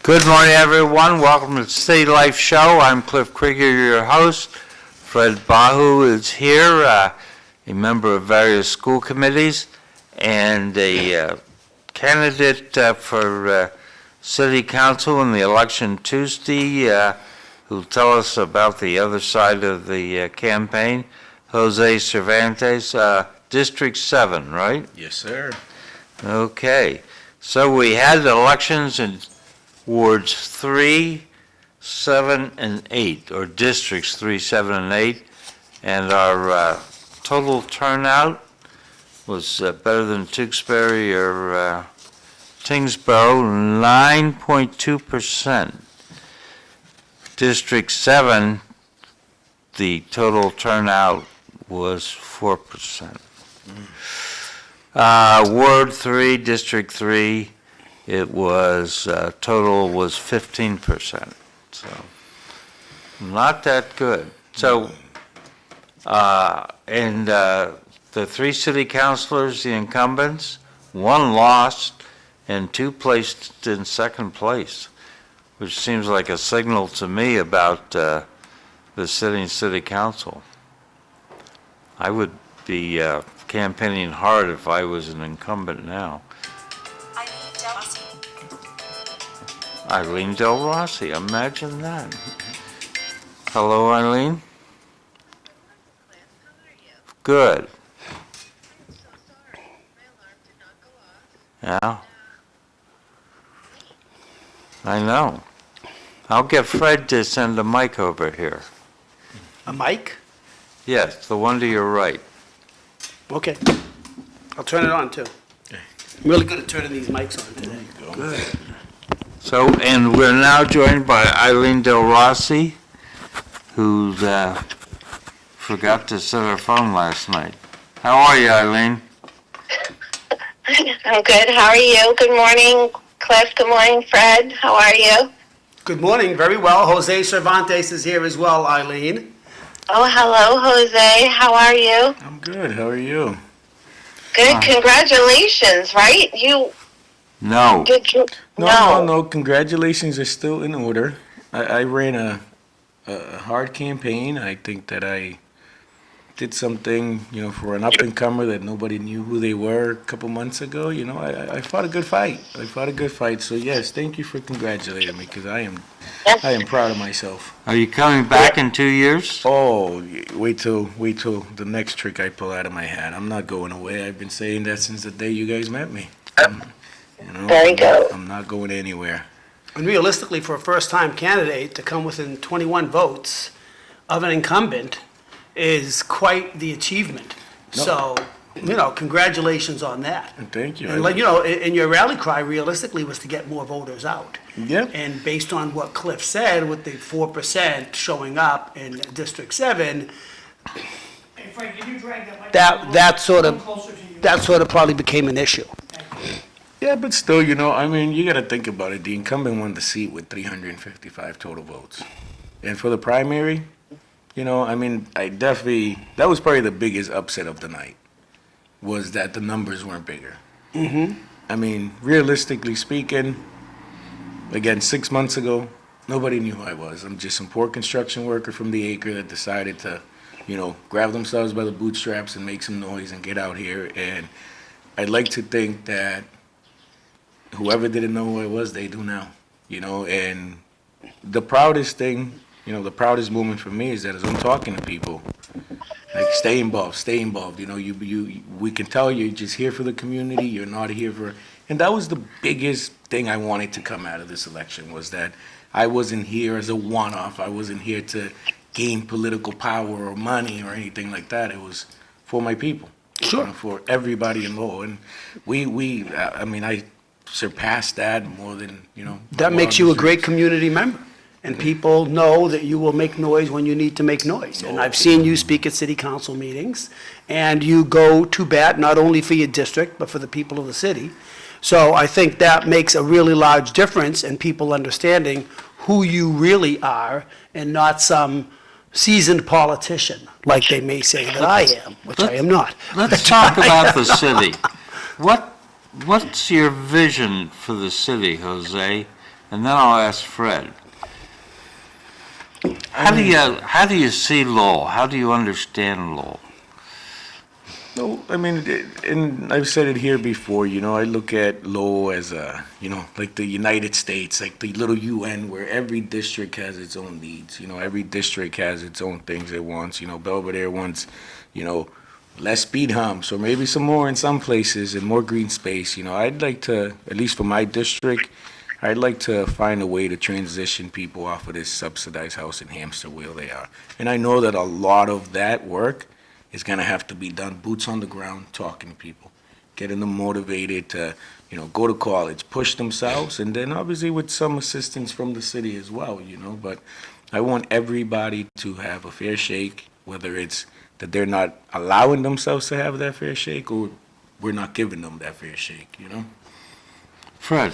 Good morning, everyone. Welcome to the City Life Show. I'm Cliff Krieger, your host. Fred Bahou is here, a member of various school committees, and a candidate for City Council in the election Tuesday, who'll tell us about the other side of the campaign, Jose Cervantes, District 7, right? Yes, sir. Okay. So we had elections in wards 3, 7, and 8, or districts 3, 7, and 8, and our total turnout was better than Tewksbury or Tingsboro, 9.2%. District 7, the total turnout was 4%. Ward 3, District 3, it was, total was 15%, so not that good. So, and the 3 city councilors, the incumbents, 1 lost and 2 placed in second place, which seems like a signal to me about the sitting city council. I would be campaigning hard if I was an incumbent now. Eileen Delrossi, imagine that. Hello, Eileen. Good. Yeah. I know. I'll get Fred to send a mic over here. A mic? Yes, the one to your right. Okay. I'll turn it on, too. I'm really good at turning these mics on today. Good. So, and we're now joined by Eileen Delrossi, who forgot to set her phone last night. How are you, Eileen? I'm good. How are you? Good morning, Cliff. Good morning, Fred. How are you? Good morning. Very well. Jose Cervantes is here as well, Eileen. Oh, hello, Jose. How are you? I'm good. How are you? Good. Congratulations, right? No. Did you? No. Congratulations are still in order. I ran a hard campaign. I think that I did something, for an up-and-comer that nobody knew who they were a couple months ago. I fought a good fight. So, yes, thank you for congratulating me, because I am proud of myself. Are you coming back in 2 years? Oh, wait till the next trick I pull out of my hat. I'm not going away. I've been saying that since the day you guys met me. Very good. I'm not going anywhere. And realistically, for a first-time candidate to come within 21 votes of an incumbent is quite the achievement. No. So, congratulations on that. Thank you. And and your rally cry realistically was to get more voters out. Yep. And based on what Cliff said, with the 4% showing up in District 7, that sort of probably became an issue. Yeah, but still, you got to think about it. The incumbent won the seat with 355 total votes. And for the primary, that was probably the biggest upset of the night, was that the numbers weren't bigger. Mm-hmm. Realistically speaking, again, 6 months ago, nobody knew who I was. I'm just some poor construction worker from the acre that decided to, grab themselves by the bootstraps and make some noise and get out here. And I'd like to think that whoever didn't know who I was, they do now, and the proudest thing, the proudest moment for me is that as I'm talking to people, like, stay involved, we can tell you're just here for the community, you're not here for, and that was the biggest thing I wanted to come out of this election, was that I wasn't here as a one-off, I wasn't here to gain political power or money or anything like that, it was for my people. Sure. For everybody in Lowell, and I surpassed that more than, That makes you a great community member. And people know that you will make noise when you need to make noise. And I've seen you speak at city council meetings, and you go to bat not only for your district, but for the people of the city. So I think that makes a really large difference in people understanding who you really are, and not some seasoned politician, like they may say that I am, which I am not. Let's talk about the city. What's your vision for the city, Jose? and then I'll ask Fred. How do you see Lowell? How do you understand Lowell? No, I mean, and I've said it here before, I look at Lowell as like the United States, like the little UN where every district has its own needs. Every district has its own things it wants. Belvedere wants, less speed humps or maybe some more in some places and more green space. I'd like to, at least for my district, I'd like to find a way to transition people off of this subsidized house and hamster wheel they are. And I know that a lot of that work is going to have to be done boots on the ground, talking to people, getting them motivated to, go to college, push themselves, and then obviously with some assistance from the city as well, But I want everybody to have a fair shake, whether it's that they're not allowing themselves to have that fair shake or we're not giving them that fair shake, Fred?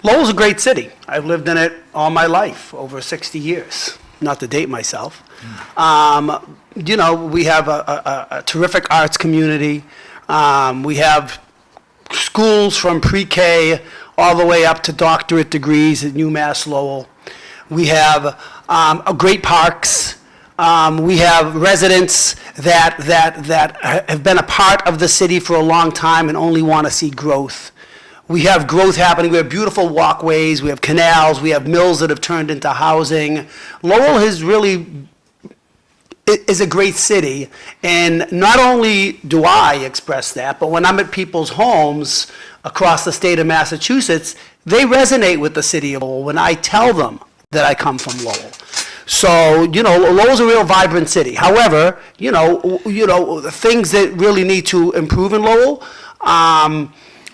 Lowell's a great city. I've lived in it all my life, over 60 years, not to date myself. We have a terrific arts community. We have schools from pre-K all the way up to doctorate degrees at UMass Lowell. We have great parks. We have residents that have been a part of the city for a long time and only want to see growth. We have growth happening. We have beautiful walkways. We have canals. We have mills that have turned into housing. Lowell is a great city, and not only do I express that, but when I'm at people's homes across the state of Massachusetts, they resonate with the city of Lowell when I tell them that I come from Lowell. So, Lowell's a real vibrant city. However, the things that really need to improve in Lowell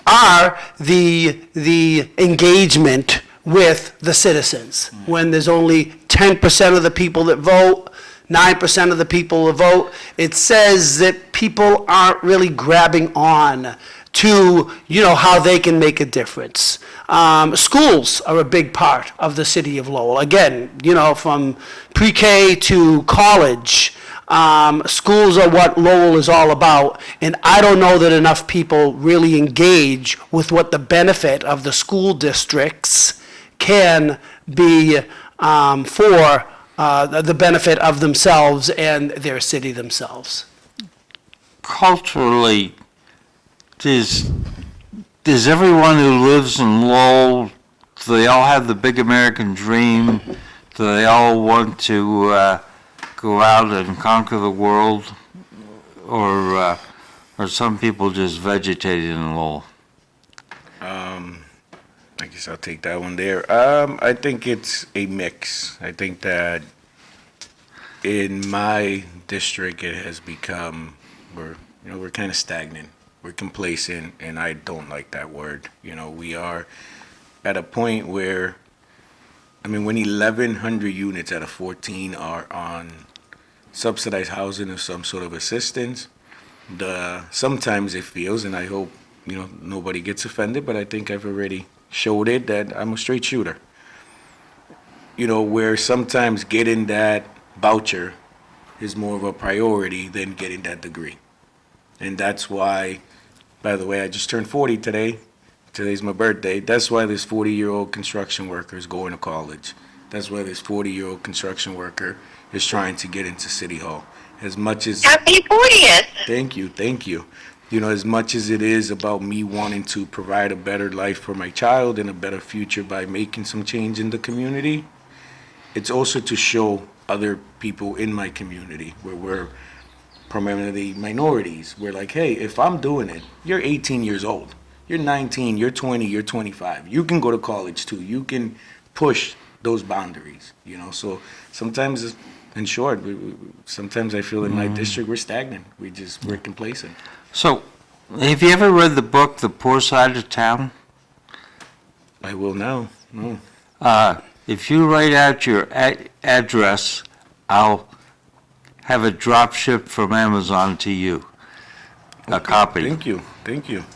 are the engagement with the citizens. When there's only 10% of the people that vote, 9% of the people that vote, it says that people aren't really grabbing on to, how they can make a difference. Schools are a big part of the city of Lowell. Again, from pre-K to college, schools are what Lowell is all about, and I don't know that enough people really engage with what the benefit of the school districts can be for the benefit of themselves and their city themselves. Culturally, does everyone who lives in Lowell, do they all have the big American dream? Do they all want to go out and conquer the world? Or are some people just vegetating in Lowell? I guess I'll take that one there. I think it's a mix. I think that in my district, it has become, we're kind of stagnant. We're complacent, and I don't like that word. We are at a point where, when 1,100 units out of 14 are on subsidized housing or some sort of assistance, sometimes it feels, and I hope, nobody gets offended, but I think I've already showed it that I'm a straight shooter. Where sometimes getting that voucher is more of a priority than getting that degree. And that's why, by the way, I just turned 40 today. Today's my birthday. That's why this 40-year-old construction worker is going to college. That's why this 40-year-old construction worker is trying to get into City Hall. As much as... Happy 40th. Thank you. As much as it is about me wanting to provide a better life for my child and a better future by making some change in the community, it's also to show other people in my community where we're primarily minorities. We're like, hey, if I'm doing it, you're 18 years old. You're 19, you're 20, you're 25. You can go to college too. You can push those boundaries, So sometimes, in short, sometimes I feel in my district we're stagnant. We're complacent. So, have you ever read the book, The Poor Side of Town? I will now. No. If you write out your address, I'll have it drop shipped from Amazon to you, a copy. Thank you.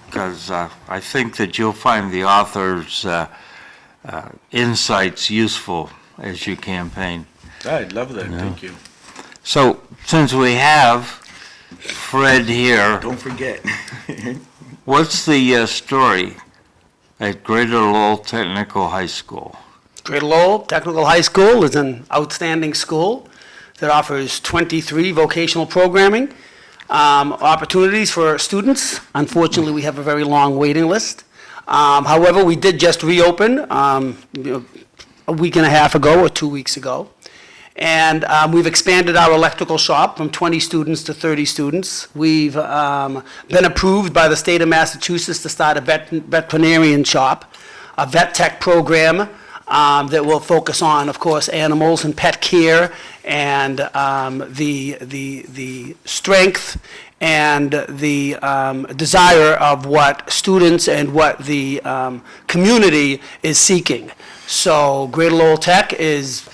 Because I think that you'll find the author's insights useful as you campaign. I'd love that. Thank you. So, since we have Fred here, Don't forget. what's the story at Greater Lowell Technical High School. Greater Lowell Technical High School is an outstanding school that offers 23 vocational programming opportunities for students. Unfortunately, we have a very long waiting list. However, we did just reopen a week and a half ago or 2 weeks ago. And we've expanded our electrical shop from 20 students to 30 students. We've been approved by the state of Massachusetts to start a veterinarian shop, a vet tech program that will focus on, of course, animals and pet care and the strength and the desire of what students and what the community is seeking. So Greater Lowell Tech is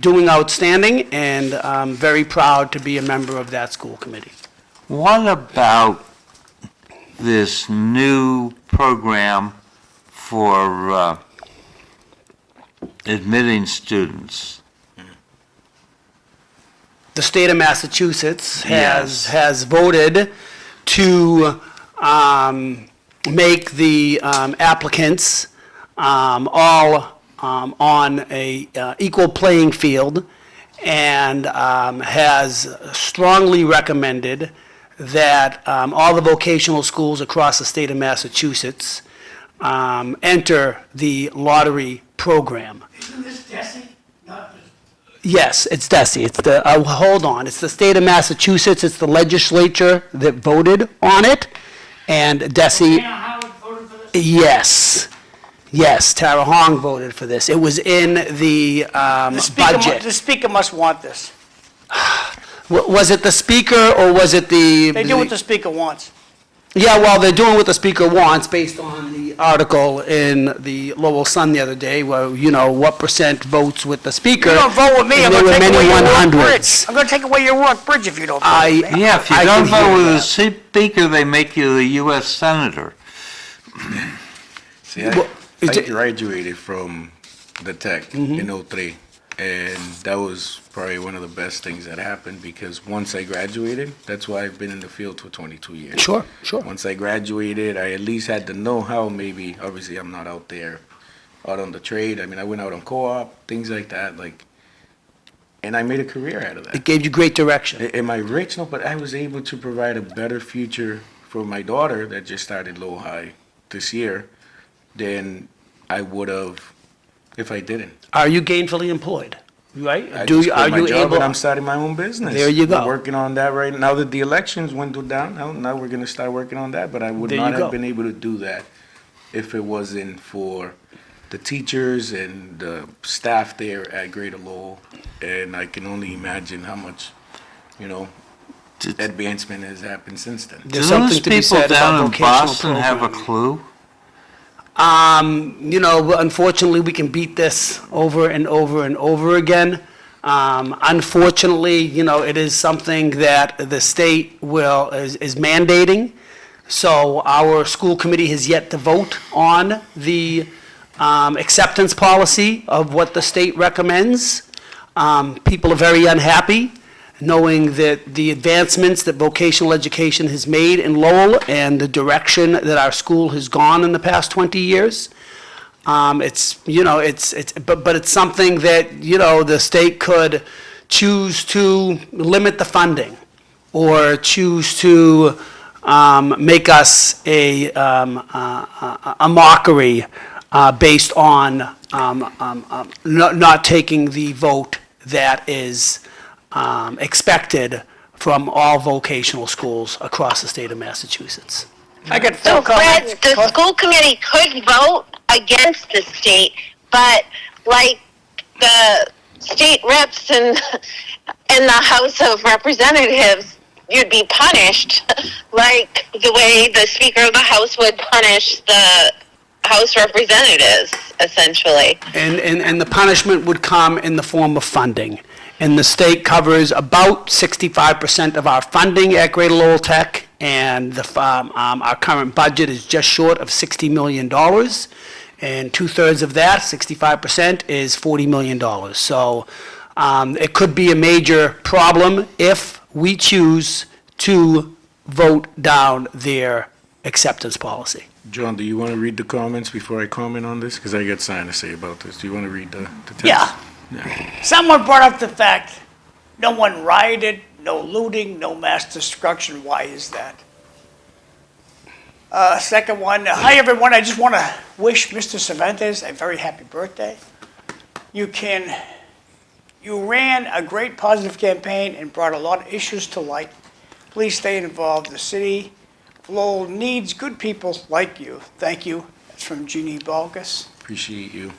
doing outstanding, and I'm very proud to be a member of that school committee. What about this new program for admitting students? The state of Massachusetts Yes. has voted to make the applicants all on a equal playing field, and has strongly recommended that all the vocational schools across the state of Massachusetts enter the lottery program. Isn't this Desi? Not this. Yes, it's DESI. It's the, hold on, it's the state of Massachusetts, it's the legislature that voted on it, and DESI, Howard voted for this? yes, Tara Hong voted for this. It was in the budget. The speaker must want this. Was it the speaker, or was it the? They do what the speaker wants. Yeah, well, they're doing what the speaker wants based on the article in the Lowell Sun the other day, where, what percent votes with the speaker. You don't vote with me, I'm and there gonna were take away many your work 100s. bridge. I'm gonna take away your work bridge if you don't vote with me. Yeah, if you I don't can hear vote with the that. speaker, they make you the U.S. Senator. See, I graduated from the tech in '03, and that was probably one of the best things that happened, because once I graduated, that's why I've been in the field for 22 years. Sure. Once I graduated, I at least had the know-how. Maybe, obviously, I'm not out there, out on the trade. I mean, I went out on co-op, things like that, and I made a career out of that. It gave you great direction. Am I rich? No, but I was able to provide a better future for my daughter that just started Lowell High this year than I would have if I didn't. Are you gainfully employed? Right? I just quit my job able? and I'm starting my own business. There you go. We're working on that right now that the elections went down. Now we're going to start working on that. But I would There not you go. have been able to do that if it wasn't for the teachers and the staff there at Greater Lowell. And I can only imagine how much, advancement has happened since then. There's Do those something to be people said about down in vocational Boston have a programming. clue? Unfortunately, we can beat this over and over and over again. Unfortunately, it is something that the state is mandating. So our school committee has yet to vote on the acceptance policy of what the state recommends. People are very unhappy, knowing that the advancements that vocational education has made in Lowell and the direction that our school has gone in the past 20 years. But it's something that, the state could choose to limit the funding or choose to make us a mockery based on not taking the vote that is expected from all vocational schools across the state of Massachusetts. I got So Phil Fred, calling. the school committee could vote against the state, but like the state reps and the House of Representatives, you'd be punished like the way the Speaker of the House would punish the House representatives, essentially. And the punishment would come in the form of funding. And the state covers about 65% of our funding at Greater Lowell Tech, and our current budget is just short of $60 million. And 2/3 of that, 65%, is $40 million. So it could be a major problem if we choose to vote down their acceptance policy. John, do you want to read the comments before I comment on this? Because I got something to say about this. Do you want to read the text? Yeah. Someone brought up the fact, no one rioted, no looting, no mass destruction. Why is that? Second one, hi everyone, I just want to wish Mr. Cervantes a very happy birthday. You ran a great positive campaign and brought a lot of issues to light. Please stay involved. The city of Lowell needs good people like you. Thank you. That's from Jeannie Balgus. Appreciate you.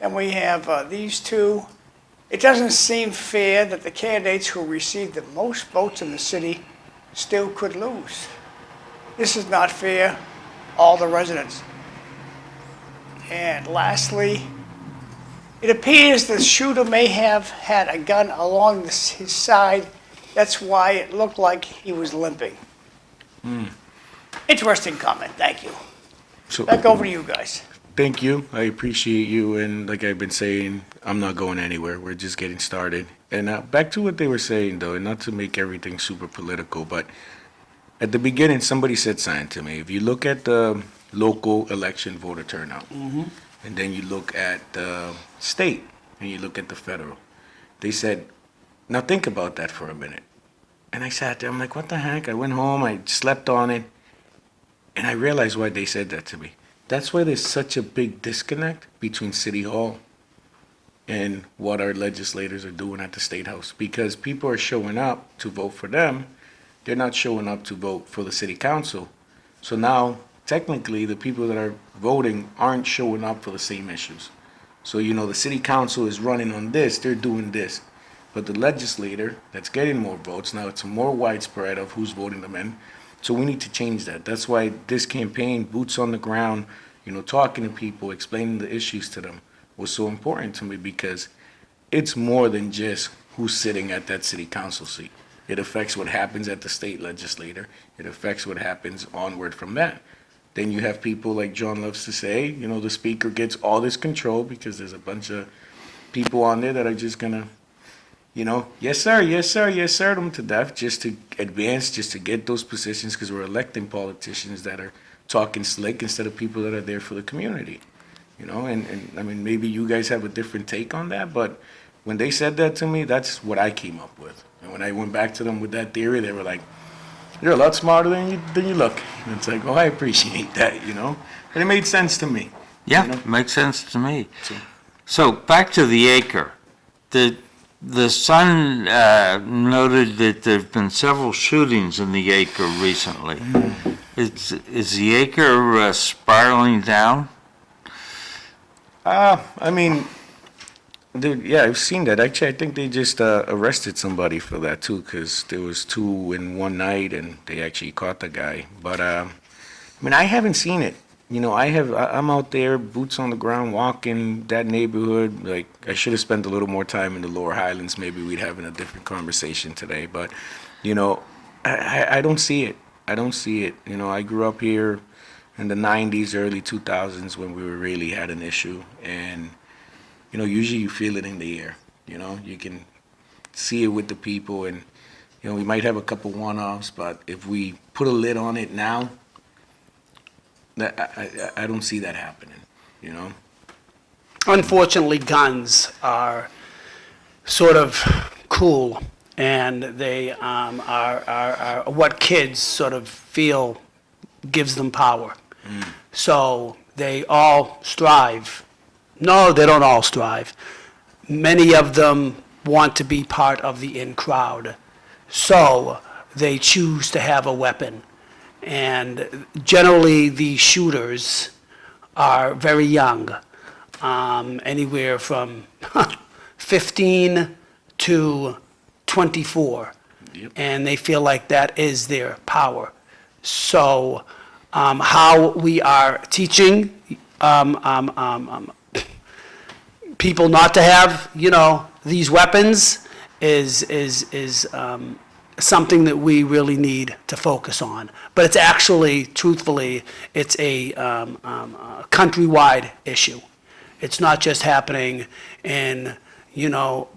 And we have these two. It doesn't seem fair that the candidates who received the most votes in the city still could lose. This is not fair, all the residents. And lastly, it appears the shooter may have had a gun along his side. That's why it looked like he was limping. Interesting comment, thank you. So, Back over to you guys. thank you. I appreciate you. And like I've been saying, I'm not going anywhere. We're just getting started. And back to what they were saying, though, and not to make everything super political, but at the beginning, somebody said something to me. If you look at the local election voter turnout, and then you look at the state, and you look at the federal, they said, now think about that for a minute. And I sat there, I'm like, what the heck? I went home, I slept on it, and I realized why they said that to me. That's why there's such a big disconnect between City Hall and what our legislators are doing at the State House. Because people are showing up to vote for them, they're not showing up to vote for the city council. So now, technically, the people that are voting aren't showing up for the same issues. So, the city council is running on this, they're doing this. But the legislator that's getting more votes, now it's more widespread of who's voting them in. So we need to change that. That's why this campaign, boots on the ground, talking to people, explaining the issues to them, was so important to me, because it's more than just who's sitting at that city council seat. It affects what happens at the state legislature. It affects what happens onward from that. Then you have people like John loves to say, the speaker gets all this control because there's a bunch of people on there that are just gonna, yes sir, yes sir, yes sir, them to death just to advance, just to get those positions, because we're electing politicians that are talking slick instead of people that are there for the community. And I mean, maybe you guys have a different take on that, but when they said that to me, that's what I came up with. And when I went back to them with that theory, they were like, you're a lot smarter than you look. And it's like, oh, I appreciate that, And it made sense to me. Yeah, makes sense to me. So back to the acre. The Sun noted that there've been several shootings in the acre recently. Is the acre spiraling down? I mean, dude, yeah, I've seen that. Actually, I think they just arrested somebody for that too, because there was 2 in one night, and they actually caught the guy. But I mean, I haven't seen it. I'm out there, boots on the ground, walking that neighborhood. Like, I should have spent a little more time in the Lower Highlands. Maybe we'd having a different conversation today. But I don't see it. I don't see it. I grew up here in the 90s, early 2000s, when we really had an issue, and usually you feel it in the air. You can see it with the people, and we might have a couple one-offs, but if we put a lid on it now, I don't see that happening. Unfortunately, guns are sort of cool, and they are what kids sort of feel gives them power. So they all strive. No, they don't all strive. Many of them want to be part of the in crowd. So they choose to have a weapon. And generally, the shooters are very young, anywhere from 15 to 24. Yep. And they feel like that is their power. So how we are teaching people not to have, these weapons is something that we really need to focus on. But it's actually, truthfully, it's a countrywide issue. It's not just happening in,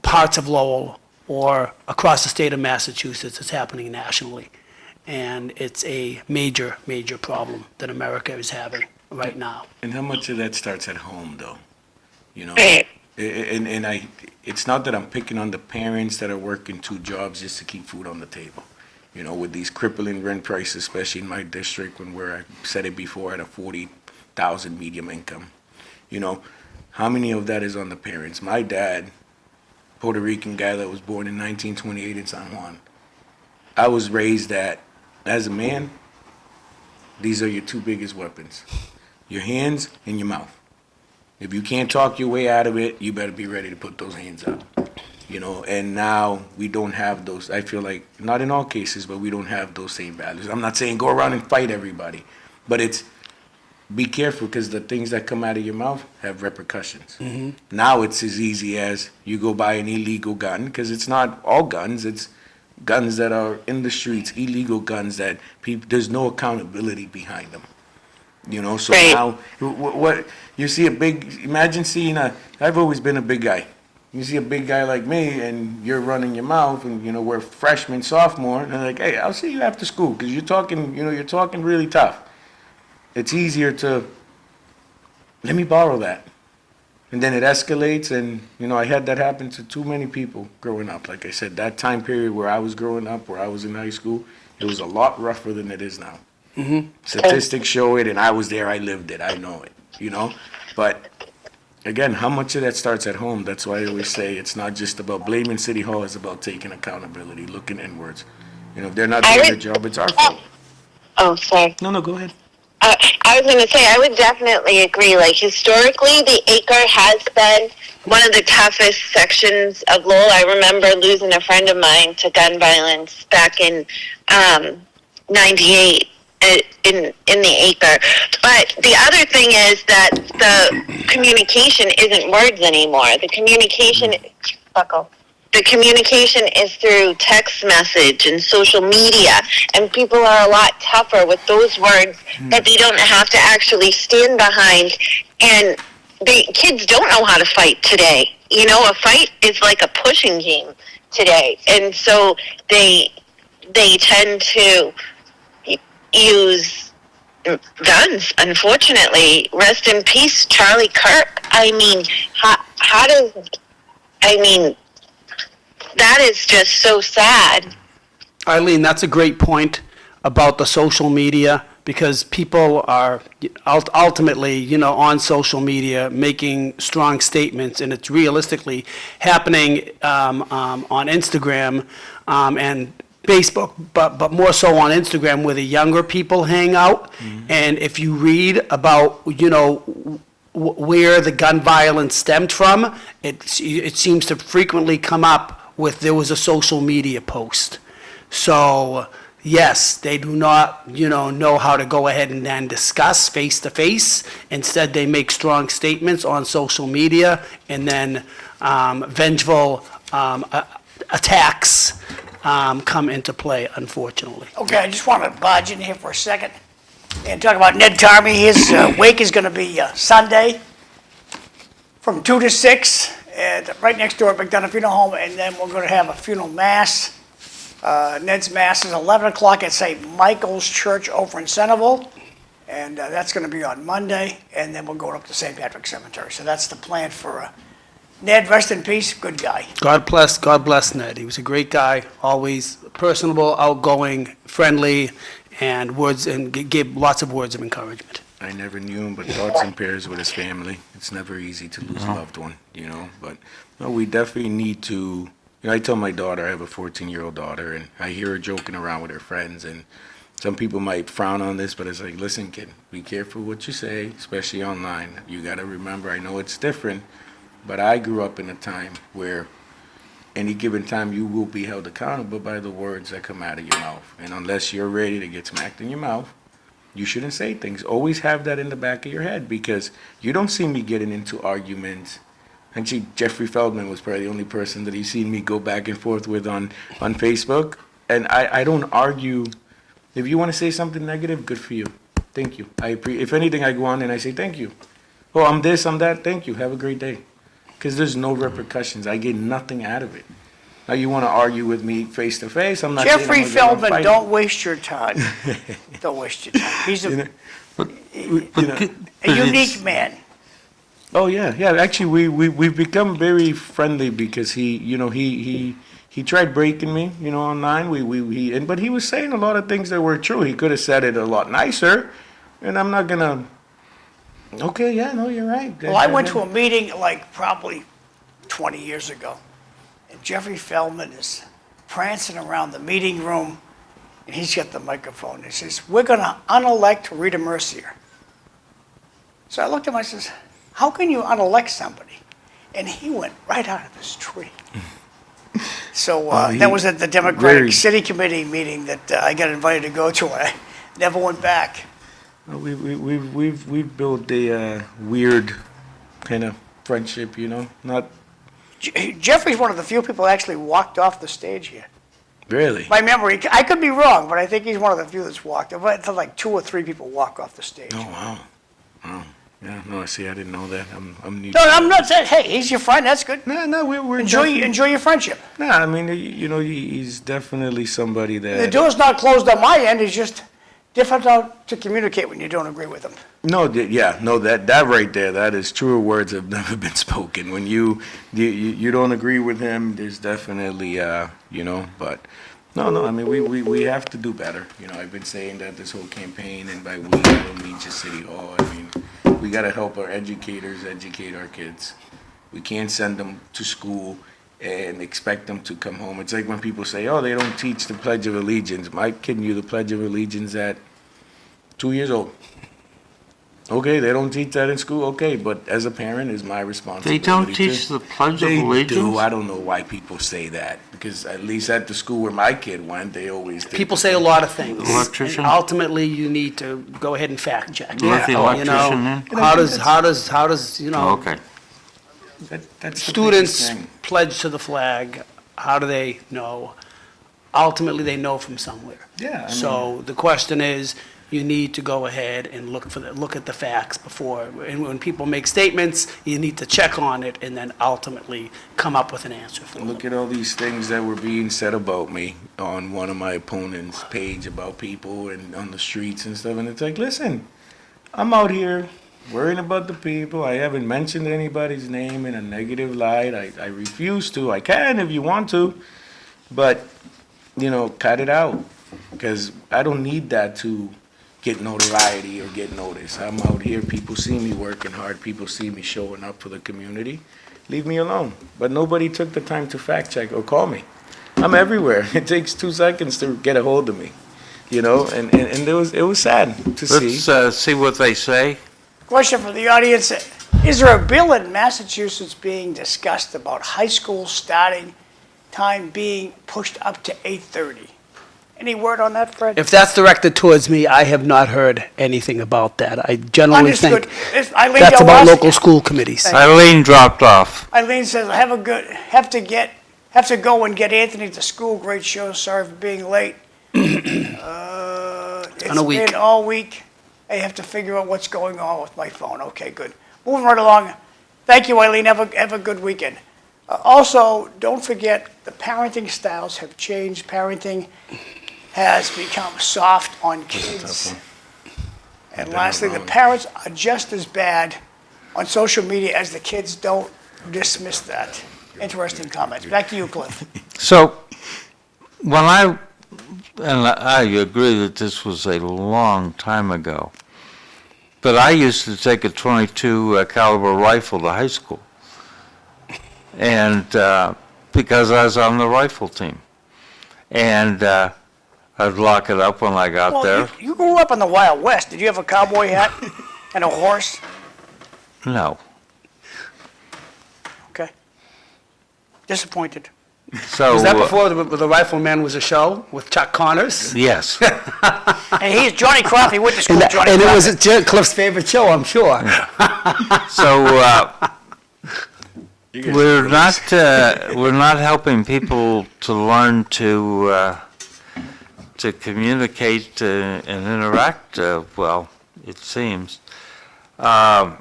parts of Lowell or across the state of Massachusetts. It's happening nationally. And it's a major, major problem that America is having right now. And how much of that starts at home, though? You know, Right. it's not that I'm picking on the parents that are working 2 jobs just to keep food on the table. You know, with these crippling rent prices, especially in my district, I said it before, at a 40,000 medium income. You know, how many of that is on the parents? My dad, Puerto Rican guy that was born in 1928 in San Juan. I was raised that, as a man, these are your 2 biggest weapons. Your hands and your mouth. If you can't talk your way out of it, you better be ready to put those hands up. You know, and now we don't have those, I feel like, not in all cases, but we don't have those same values. I'm not saying go around and fight everybody, but it's, be careful, because the things that come out of your mouth have repercussions. Now it's as easy as you go buy an illegal gun, because it's not all guns, it's guns that are in the streets, illegal guns that people, there's no accountability behind them. You know, so Right. now, what, you see a big, imagine seeing I've always been a big guy. You see a big guy like me, and you're running your mouth, and, you know, we're freshman, sophomore, and they're like, hey, I'll see you after school, because you're talking, you know, you're talking really tough. It's easier to, let me borrow that. And then it escalates, and, you know, I had that happen to too many people growing up. Like I said, that time period where I was growing up, where I was in high school, it was a lot rougher than it is now. Statistics show it, and I was there, I lived it, I know it, you know? But, again, how much of that starts at home? That's why I always say it's not just about blaming City Hall, it's about taking accountability, looking inwards. You know, if they're not doing their job, it's our fault. Oh, sorry. No, go ahead. I was going to say, I would definitely agree. Like, historically, the acre has been one of the toughest sections of Lowell. I remember losing a friend of mine to gun violence back in 98 in the acre. But the other thing is that the communication isn't words anymore. The communication is through text message and social media, and people are a lot tougher with those words that they don't have to actually stand behind. And the kids don't know how to fight today. You know, a fight is like a pushing game today, and so they tend to use guns. Unfortunately, rest in peace, Charlie Kirk. I mean, that is just so sad. Eileen, that's a great point about the social media, because people are ultimately, you know, on social media making strong statements, and it's realistically happening on Instagram and Facebook, but more so on Instagram, where the younger people hang out. And if you read about, you know, where the gun violence stemmed from, it seems to frequently come up with, there was a social media post. So, yes, they do not, you know how to go ahead and then discuss face-to-face. Instead, they make strong statements on social media, and then vengeful attacks come into play, unfortunately. Okay, I just want to barge in here for a second and talk about Ned Tarmey. His wake is going to be Sunday from 2 to 6, and right next door at McDonough Funeral Home, and then we're going to have a funeral mass. Ned's mass is 11 o'clock at St. Michael's Church over in Centerville, and that's going to be on Monday, and then we're going up to St. Patrick's Cemetery. So that's the plan for Ned. Rest in peace, good guy. God bless Ned. He was a great guy, always personable, outgoing, friendly, and gave lots of words of encouragement. I never knew him, but thoughts and prayers with his family. It's never easy to lose a loved one, you know, but no, we definitely need to, you know, I tell my daughter, I have a 14-year-old daughter, and I hear her joking around with her friends, and some people might frown on this, but it's like, listen, kid, be careful what you say, especially online. You got to remember, I know it's different, but I grew up in a time where any given time you will be held accountable by the words that come out of your mouth. And unless you're ready to get smacked in your mouth, you shouldn't say things. Always have that in the back of your head, because you don't see me getting into arguments. Actually, Jeffrey Feldman was probably the only person that he's seen me go back and forth with on Facebook. And I don't argue. If you want to say something negative, good for you. Thank you. If anything, I go on and I say thank you. Oh, I'm this, I'm that. Thank you. Have a great day. Because there's no repercussions. I get nothing out of it. Now you want to argue with me face to face? I'm not. saying I'm Jeffrey gonna get in a Feldman, fight. don't waste your time. Don't waste your time. He's You know, a unique man. Oh yeah, yeah. Actually, we've become very friendly because he tried breaking me, online. But he was saying a lot of things that were true. He could have said it a lot nicer, and I'm not gonna. Okay, yeah, no, you're right. Well, I went to a meeting like probably 20 years ago, and Jeffrey Feldman is prancing around the meeting room, and he's got the microphone. He says, "We're going to unelect Rita Mercier." So I looked at him, I says, "How can you unelect somebody?" And he went right out of his tree. So that was at the Democratic City Committee meeting that I got invited to go to, and I never went back. We've built a weird kind of friendship, not Jeffrey's one of the few people that actually walked off the stage here. really. My memory, I could be wrong, but I think he's one of the few that's walked. I've had like 2 or 3 people walk off the stage. Oh wow, wow. Yeah, no, see, I didn't know that. I'm new. No, I'm not saying, hey, he's your friend, that's good. No, we're Enjoy your friendship. No, I mean, he's definitely somebody The that. door's not closed on my end, it's just difficult to communicate when you don't agree with him. No, that right there, that is truer words have never been spoken. When you don't agree with him, there's definitely, but no, I mean, we have to do better. I've been saying that this whole campaign, and by we, I don't mean just City Hall. I mean, we got to help our educators educate our kids. We can't send them to school and expect them to come home. It's like when people say, oh, they don't teach the Pledge of Allegiance. My kid knew the Pledge of Allegiance at 2 years old. Okay, they don't teach that in school, okay, but as a parent, it's my responsibility. They don't teach the Pledge of Allegiance? They do. I don't know why people say that, because at least at the school where my kid went, they always did. People say a lot of things. Electrician? And ultimately, you need to go ahead and fact check. You want the You electrician know, in? how does, Okay. That's the students biggest thing. pledge to the flag, how do they know? Ultimately, they know from somewhere. Yeah, I mean- So the question is, you need to go ahead and look at the facts before, and when people make statements, you need to check on it and then ultimately come up with an answer for them. Look at all these things that were being said about me on one of my opponent's page about people and on the streets and stuff, and it's like, listen, I'm out here worrying about the people. I haven't mentioned anybody's name in a negative light. I refuse to. I can if you want to, but, cut it out, because I don't need that to get notoriety or get noticed. I'm out here, people see me working hard, people see me showing up for the community. Leave me alone. But nobody took the time to fact check or call me. I'm everywhere. It takes 2 seconds to get a hold of me, and it was sad to see. Let's see what they say. Question for the audience, is there a bill in Massachusetts being discussed about high school starting time being pushed up to 8:30? Any word on that, Fred? If that's directed towards me, I have not heard anything about that. I generally Understood. think If Eileen that's about Delrossi- local school committees. Eileen dropped off. Eileen says, have to go and get Anthony to school. Great show. Sorry for being late. It's week. been all week. I have to figure out what's going on with my phone. Okay, good. Moving right along. Thank you, Eileen. Have a good weekend. Also, don't forget the parenting styles have changed. Parenting has become soft on kids. And lastly, the parents are just as bad on social media as the kids. Don't dismiss that. Interesting comments. Back to you, Cliff. So, and I agree that this was a long time ago, but I used to take a .22 caliber rifle to high school, and because I was on the rifle team, and I'd lock it up when I got there. You grew up in the Wild West. Did you have a cowboy hat and a horse? No. Okay. Disappointed. So Was that before the Rifleman was a show with Chuck Connors? Yes. And he's Johnny Croft. He went to school with Johnny And it Croft. was Cliff's favorite show, I'm sure. So we're not helping people to learn to communicate and interact well. It seems. So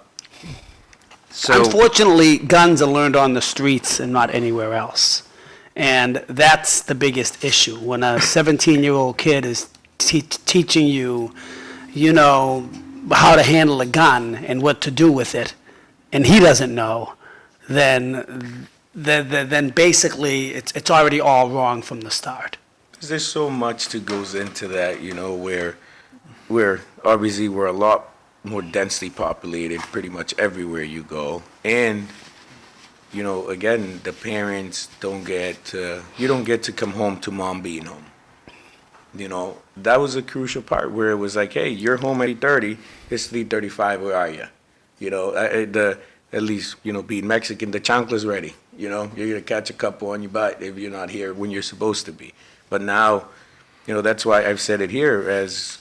Unfortunately, guns are learned on the streets and not anywhere else. And that's the biggest issue. When a 17-year-old kid is teaching you, you know, how to handle a gun and what to do with it, and he doesn't know, then basically it's already all wrong from the start. There's so much that goes into that, you know, where obviously we're a lot more densely populated pretty much everywhere you go. And, you know, again, the parents you don't get to come home to mom being home. You know, that was a crucial part where it was like, hey, you're home at 8:30, it's 3:35, where are you? You know, at least, you know, being Mexican, the chancla's ready. You know, you're going to catch a couple on your butt if you're not here when you're supposed to be. But now, you know, that's why I've said it here as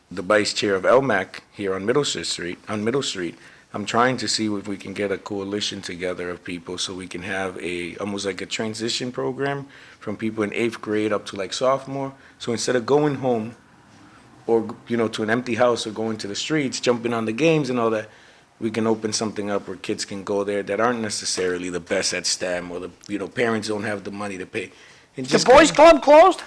the vice chair of LMAC here on Middle Street. I'm trying to see if we can get a coalition together of people so we can have almost like a transition program from people in 8th grade up to like sophomore. So instead of going home or, you know, to an empty house or going to the streets, jumping on the games and all that, we can open something up where kids can go there that aren't necessarily the best at STEM, or parents don't have the money to pay. And The boys club closed?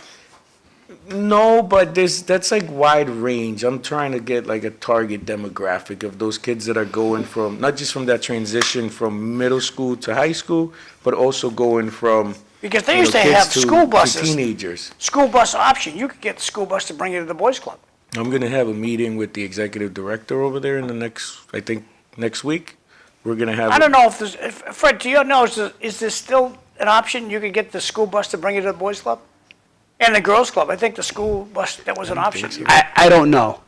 No, but that's like wide range. I'm trying to get like a target demographic of those kids that are going from, not just from that transition from middle school to high school, but also going from, Because they you used know, to kids have school to buses, teenagers. school bus option. You could get the school bus to bring you to the boys club. I'm gonna have a meeting with the executive director over there in the next week. We're gonna have. I don't know Fred, do you know, is this still an option? You could get the school bus to bring you to the boys club? And the girls club. I think the school bus, that was an option. I don't know.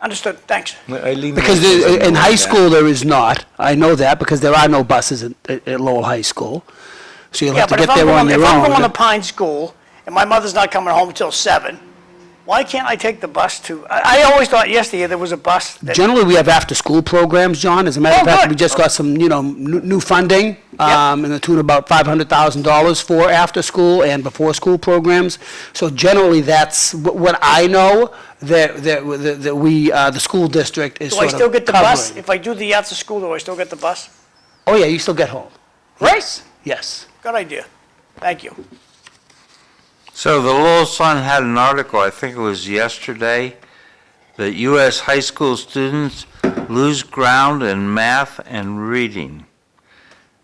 Understood, thanks. Eileen Because Delrossi in knows high that. school, there is not. I know that because there are no buses at Lowell High School. So you'll Yeah, have to but if get there on your if I'm going to own. Pine School and my mother's not coming home until 7, why can't I take the bus to, I always thought yesterday there was a bus that, Generally, we have after-school programs, John. As a matter of Oh, fact, good. we just got some, new funding in the tune of about $500,000 for after-school and before-school programs. So generally, that's what I know that we, the school district is do I sort still of get the bus? covering. If I do the after school, do I still get the bus? Oh, yeah, you still get home. Great, Yes. good idea. Thank you. So the Lowell Sun had an article, I think it was yesterday, that U.S. high school students lose ground in math and reading.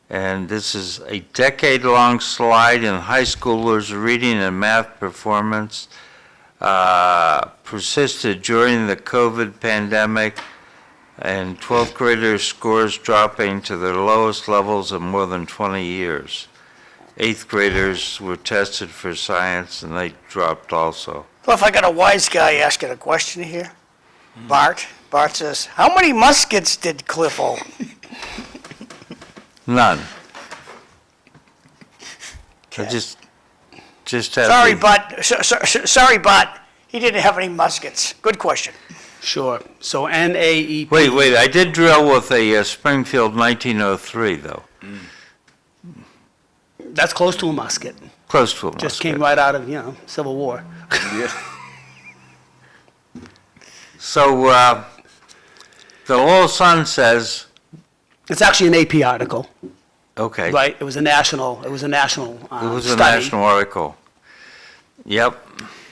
And this is a decade-long slide in high schoolers' reading and math performance persisted during the COVID pandemic, and 12th graders' scores dropping to their lowest levels in more than 20 years. 8th graders were tested for science, and they dropped also. Cliff, I got a wise guy asking a question here. Bart says, how many muskets did Cliff own? None. I just had. Sorry, the- Bart, sorry, Bart, he didn't have any muskets. Good question. Sure. So NAEP. Wait, I did drill with a Springfield 1903, though. That's close to a musket. Close to a musket. Just came right out of, Civil War. So, the Lowell Sun says, It's actually an AP article, okay. right? It was a national It was a study. national article. Yep.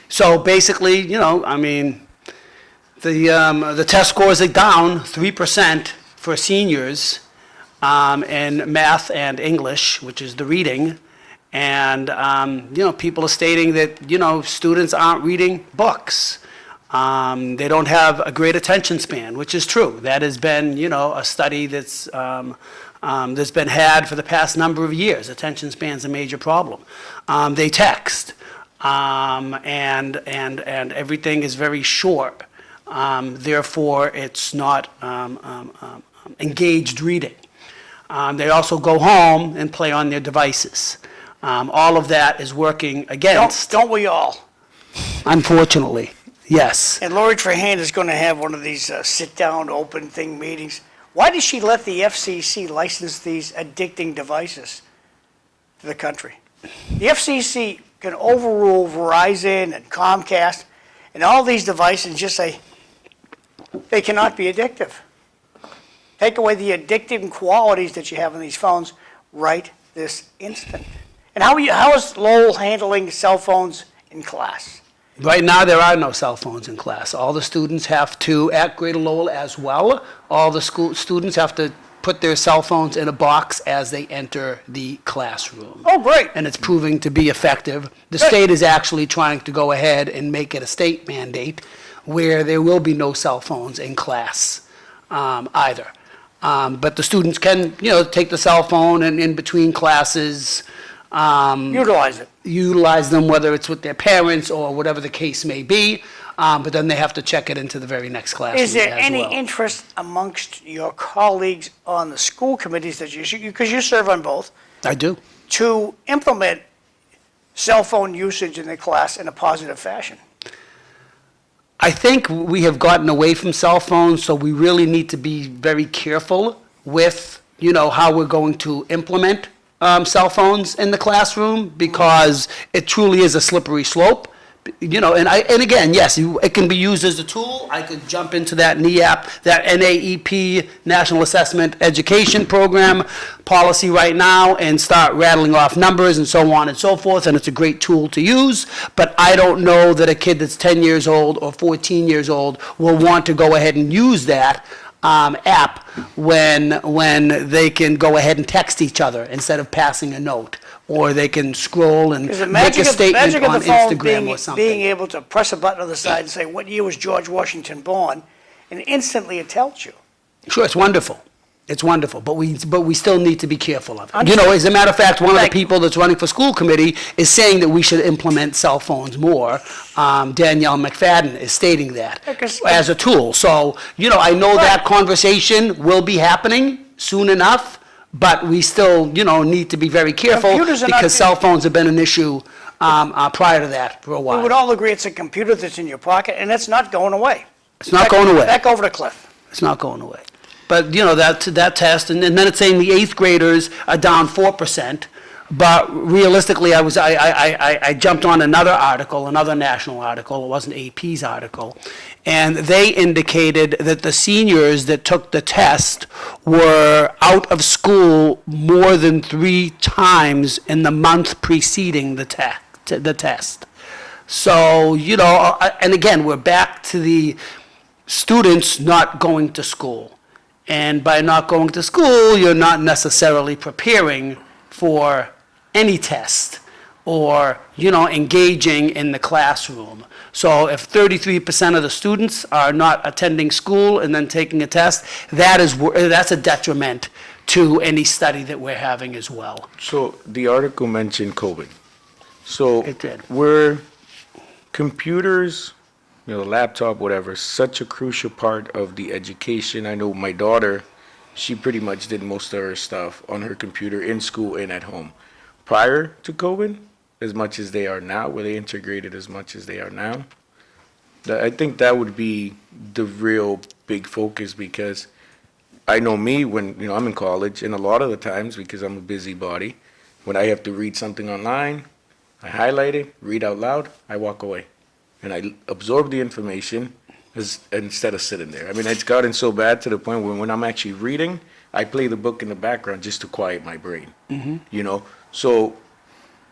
So basically, the test scores are down 3% for seniors in math and English, which is the reading. And, people are stating that, students aren't reading books. They don't have a great attention span, which is true. That has been, a study that's been had for the past number of years. Attention span's a major problem. They text, and everything is very short. Therefore, it's not engaged reading. They also go home and play on their devices. All of that is working against, Don't we all? unfortunately, yes. And Lori Trahan is going to have one of these sit-down, open thing meetings. Why did she let the FCC license these addicting devices to the country? The FCC can overrule Verizon and Comcast and all these devices and just say they cannot be addictive. Take away the addictive qualities that you have in these phones right this instant. And how is Lowell handling cell phones in class? Right now, there are no cell phones in class. All the students have to, at Greater Lowell as well, all the students have to put their cell phones in a box as they enter the classroom. Oh, great. And it's proving to be effective. The Good. state is actually trying to go ahead and make it a state mandate where there will be no cell phones in class either. But the students can, take the cell phone and in between classes, Utilize it. utilize them, whether it's with their parents or whatever the case may be, but then they have to check it into the very next classroom Is there as any well. interest amongst your colleagues on the school committees that because you serve on both, I do. to implement cell phone usage in the class in a positive fashion? I think we have gotten away from cell phones, so we really need to be very careful with, how we're going to implement cell phones in the classroom, because it truly is a slippery slope. And again, yes, it can be used as a tool. I could jump into that NEAP, that NAEP, National Assessment Education Program policy right now and start rattling off numbers and so on and so forth, and it's a great tool to use. But I don't know that a kid that's 10 years old or 14 years old will want to go ahead and use that app when they can go ahead and text each other instead of passing a note, or they can scroll and Is the make a statement on the phone Instagram or something. being able to press a button on the side and say, what year was George Washington born? And instantly it tells you. Sure, it's wonderful. It's wonderful, but we still need to be careful of it. Understood. As a matter of fact, one of the Thank you. people that's running for school committee is saying that we should implement cell phones more. Danielle McFadden is stating that Because- as a tool. So, I know that conversation will be happening soon enough, but we still, need to be very careful Computers are not- because cell phones have been an issue prior to that for a We while. would all agree it's a computer that's in your pocket, and it's not going away. It's not going away. Back over to Cliff. It's not going away. But, that test, and then it's saying the eighth graders are down 4%. But realistically, I jumped on another national article, it wasn't AP's article, and they indicated that the seniors that took the test were out of school more than 3 times in the month preceding the test. So, and again, we're back to the students not going to school. And by not going to school, you're not necessarily preparing for any test or, engaging in the classroom. So if 33% of the students are not attending school and then taking a test, that's a detriment to any study that we're having as well. So the article mentioned COVID. So It did. were computers, laptop, whatever, such a crucial part of the education? I know my daughter, she pretty much did most of her stuff on her computer in school and at home. Prior to COVID, as much as they are now, were they integrated as much as they are now? I think that would be the real big focus, because I know me when, I'm in college, and a lot of the times, because I'm a busybody, when I have to read something online, I highlight it, read out loud, I walk away. And I absorb the information instead of sitting there. I mean, it's gotten so bad to the point where when I'm actually reading, I play the book in the background just to quiet my brain. So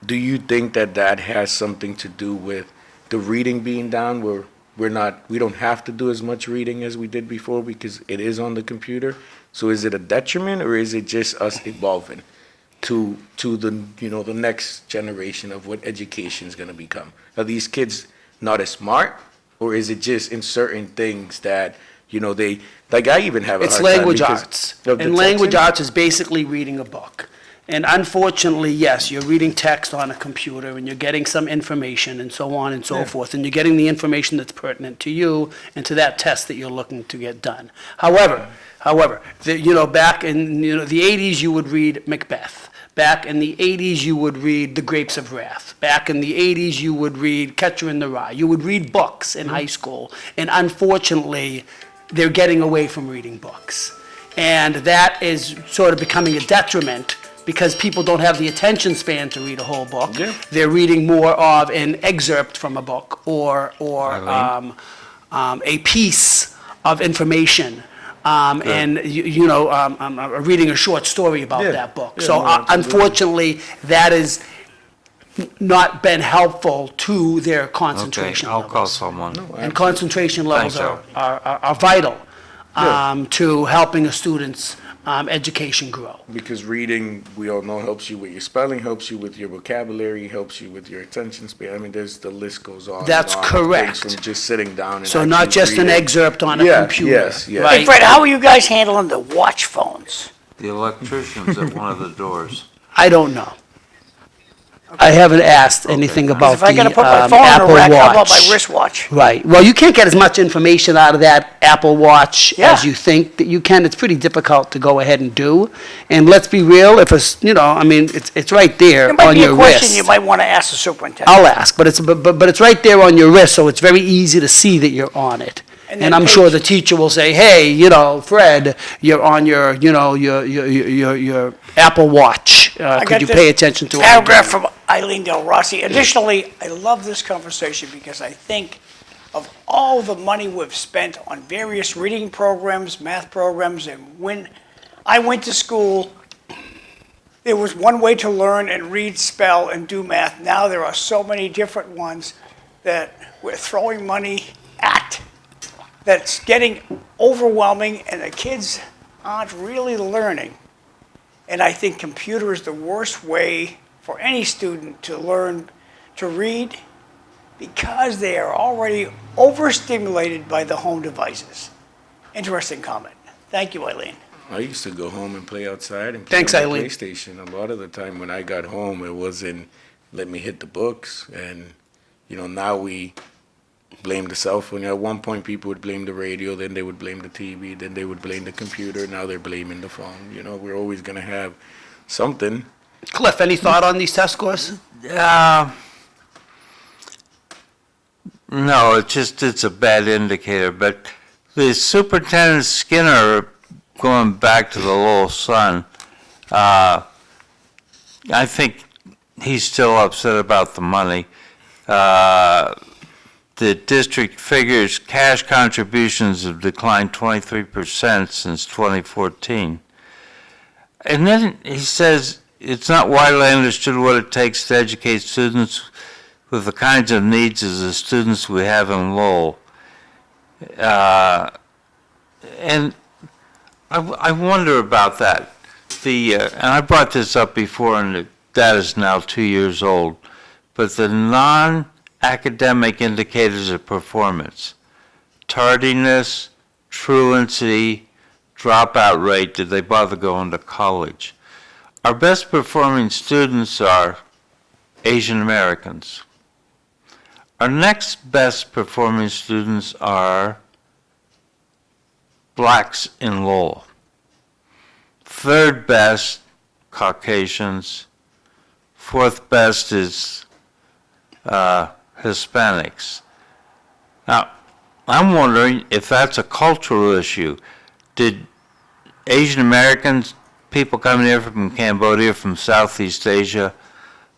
do you think that has something to do with the reading being down, where we don't have to do as much reading as we did before because it is on the computer? So is it a detriment, or is it just us evolving to the, the next generation of what education is going to become? Are these kids not as smart, or is it just in certain things that, they, like I even have a It's hard time language because arts. of the And language texting? arts is basically reading a book. And unfortunately, yes, you're reading text on a computer and you're getting some information and so on and so forth. And you're getting the information that's pertinent to you and to that test that you're looking to get done. However, back in, the 80s, you would read Macbeth. Back in the 80s, you would read The Grapes of Wrath. Back in the 80s, you would read Catcher in the Rye. You would read books in high school. And unfortunately, they're getting away from reading books. And that is sort of becoming a detriment because people don't have the attention span to read a whole book. Yeah. They're reading more of an excerpt from a book or a piece of information. And reading a short story about Yeah. that book. Yeah, So no, absolutely. unfortunately, that is not been helpful to their Okay, concentration I'll call levels. someone. And concentration levels Thanks, are vital to helping a student's education grow. Because reading, we all know, helps you with your spelling, helps you with your vocabulary, helps you with your attention span. I mean, the list goes on. and That's on of things correct. From just sitting down and So not actually just an reading. excerpt on a Yeah, computer. yes, yes. Hey, Right? Fred, how are you guys handling the watch phones? The electrician's at one of the doors. I don't know. I haven't asked anything about If the I gotta put my phone in Apple a rack, how about my Watch. wristwatch? Right. Well, you can't get as much information out of that Apple Watch Yeah. as you think that you can. It's pretty difficult to go ahead and do. And let's be real, if it's, I mean, it's right there It might on be a your question you wrist. might want to ask the superintendent. I'll ask, but it's right there on your wrist, so it's very easy to see that you're on it. And And then I'm sure page- the teacher will say, hey, Fred, you're on your, your Apple Watch. I Could got you this pay attention to it? Paragraph from Eileen Delrossi. Additionally, I love this conversation because I think of all the money we've spent on various reading programs, math programs, and when I went to school, there was one way to learn and read, spell, and do math. Now there are so many different ones that we're throwing money at that's getting overwhelming, and the kids aren't really learning. And I think computer is the worst way for any student to learn to read because they are already overstimulated by the home devices. Interesting comment. Thank you, Eileen. I used to go home and play outside and play Thanks, on the Eileen. PlayStation. A lot of the time when I got home, it wasn't let me hit the books. And, now we blame the cell phone. At one point, people would blame the radio, then they would blame the TV, then they would blame the computer. Now they're blaming the phone. We're always going to have something. Cliff, any thought on these test scores? No, it's a bad indicator, but the Superintendent Skinner, going back to the Lowell Sun, I think he's still upset about the money. The district figures cash contributions have declined 23% since 2014. And then he says it's not widely understood what it takes to educate students with the kinds of needs as the students we have in Lowell. And I wonder about that. And I brought this up before, and the data is now 2 years old, but the non-academic indicators of performance, tardiness, truancy, dropout rate, did they bother going to college? Our best performing students are Asian Americans. Our next best performing students are blacks in Lowell. Third best, Caucasians. Fourth best is Hispanics. Now, I'm wondering if that's a cultural issue. Did Asian Americans, people coming here from Cambodia, from Southeast Asia,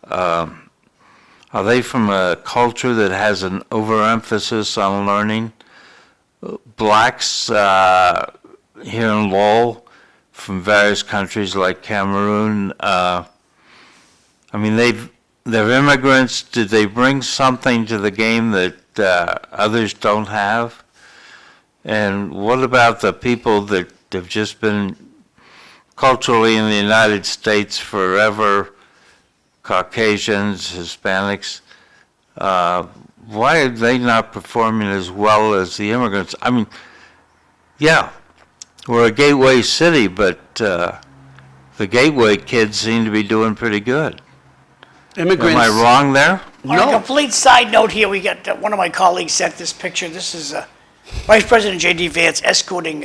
are they from a culture that has an overemphasis on learning? Blacks here in Lowell, from various countries like Cameroon, they're immigrants. Did they bring something to the game that others don't have? And what about the people that have just been culturally in the United States forever, Caucasians, Hispanics? Why are they not performing as well as the immigrants? Yeah, we're a gateway city, but the gateway kids seem to be doing pretty good. Immigrants. Am I wrong there? On a complete side note here, we got, one of my colleagues sent this picture. This is Vice President J.D. Vance escorting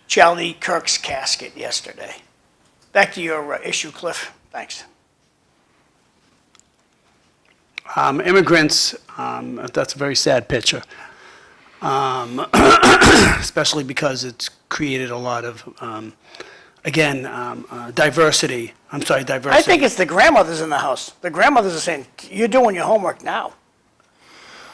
Charlie Kirk's casket yesterday. Back to your issue, Cliff. Thanks. Immigrants, that's a very sad picture. Especially because it's created a lot of, diversity. Diversity. I think it's the grandmothers in the house. The grandmothers are saying, you're doing your homework now.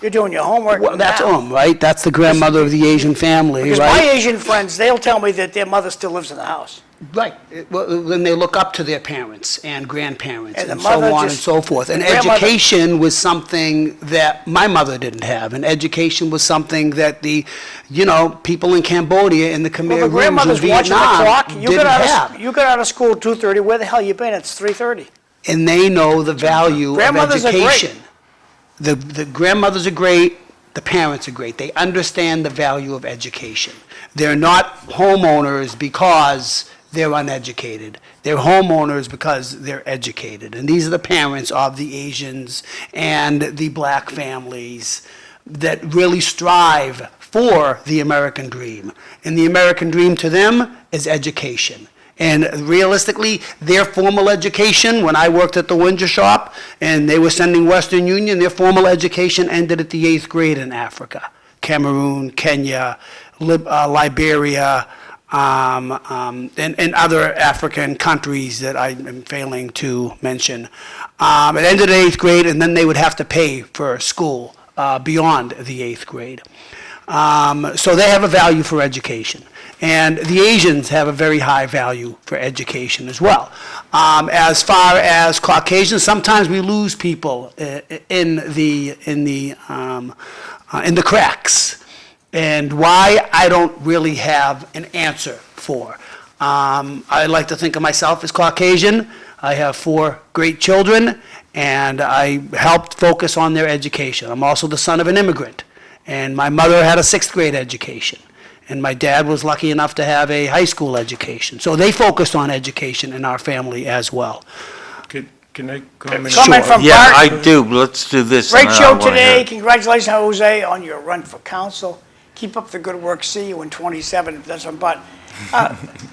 You're doing your homework Well, that's now. right? That's the grandmother of the Asian family, Because my right? Asian friends, they'll tell me that their mother still lives in the house. Right, when they look up to their parents and grandparents And the and so mother on and just- so forth. And the grandmother- education was something that my mother didn't have, and education was something that the, people in Cambodia in the Well, Khmer the rooms of grandmother's watching the Vietnam clock. You didn't got have. out of school at 2:30. Where the hell you been? It's 3:30. And they know the value of Grandmothers are great. education. The grandmothers are great, the parents are great. They understand the value of education. They're not homeowners because they're uneducated. They're homeowners because they're educated. And these are the parents of the Asians and the black families that really strive for the American dream. And the American dream to them is education. And realistically, their formal education, when I worked at the Windsor shop and they were sending Western Union, their formal education ended at the 8th grade in Africa. Cameroon, Kenya, Liberia, and other African countries that I am failing to mention. It ended at 8th grade, and then they would have to pay for school beyond the 8th grade. So they have a value for education. And the Asians have a very high value for education as well. As far as Caucasians, sometimes we lose people in the cracks. And why, I don't really have an answer for. I like to think of myself as Caucasian. I have 4 great children, and I helped focus on their education. I'm also the son of an immigrant, and my mother had a 6th grade education, and my dad was lucky enough to have a high school education. So they focused on education in our family as well. Can I comment? Comment from Yeah, Bart. I do. Let's do this. Great and then show I wanna today. hear- Congratulations, Jose, on your run for council. Keep up the good work. See you in 27 if that's on. But,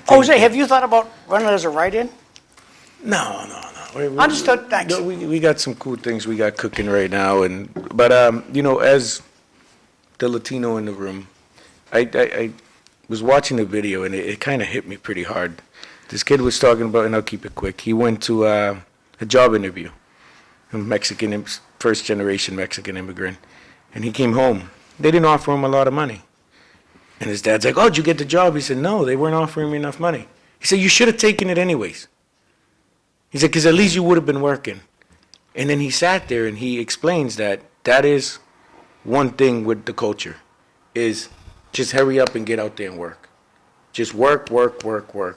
Jose, have you thought about running as a write-in? No. Understood. Thanks. No, we got some cool things we got cooking right now, but as the Latino in the room, I was watching the video and it kind of hit me pretty hard. This kid was talking about, and I'll keep it quick. He went to a job interview, a Mexican, first generation Mexican immigrant, and he came home. They didn't offer him a lot of money. And his dad's like, "Oh, did you get the job?" He said, "No, they weren't offering me enough money." He said, "You should have taken it anyways." He said, "Because at least you would have been working." And then he sat there and he explains that is one thing with the culture, is just hurry up and get out there and work. Just work.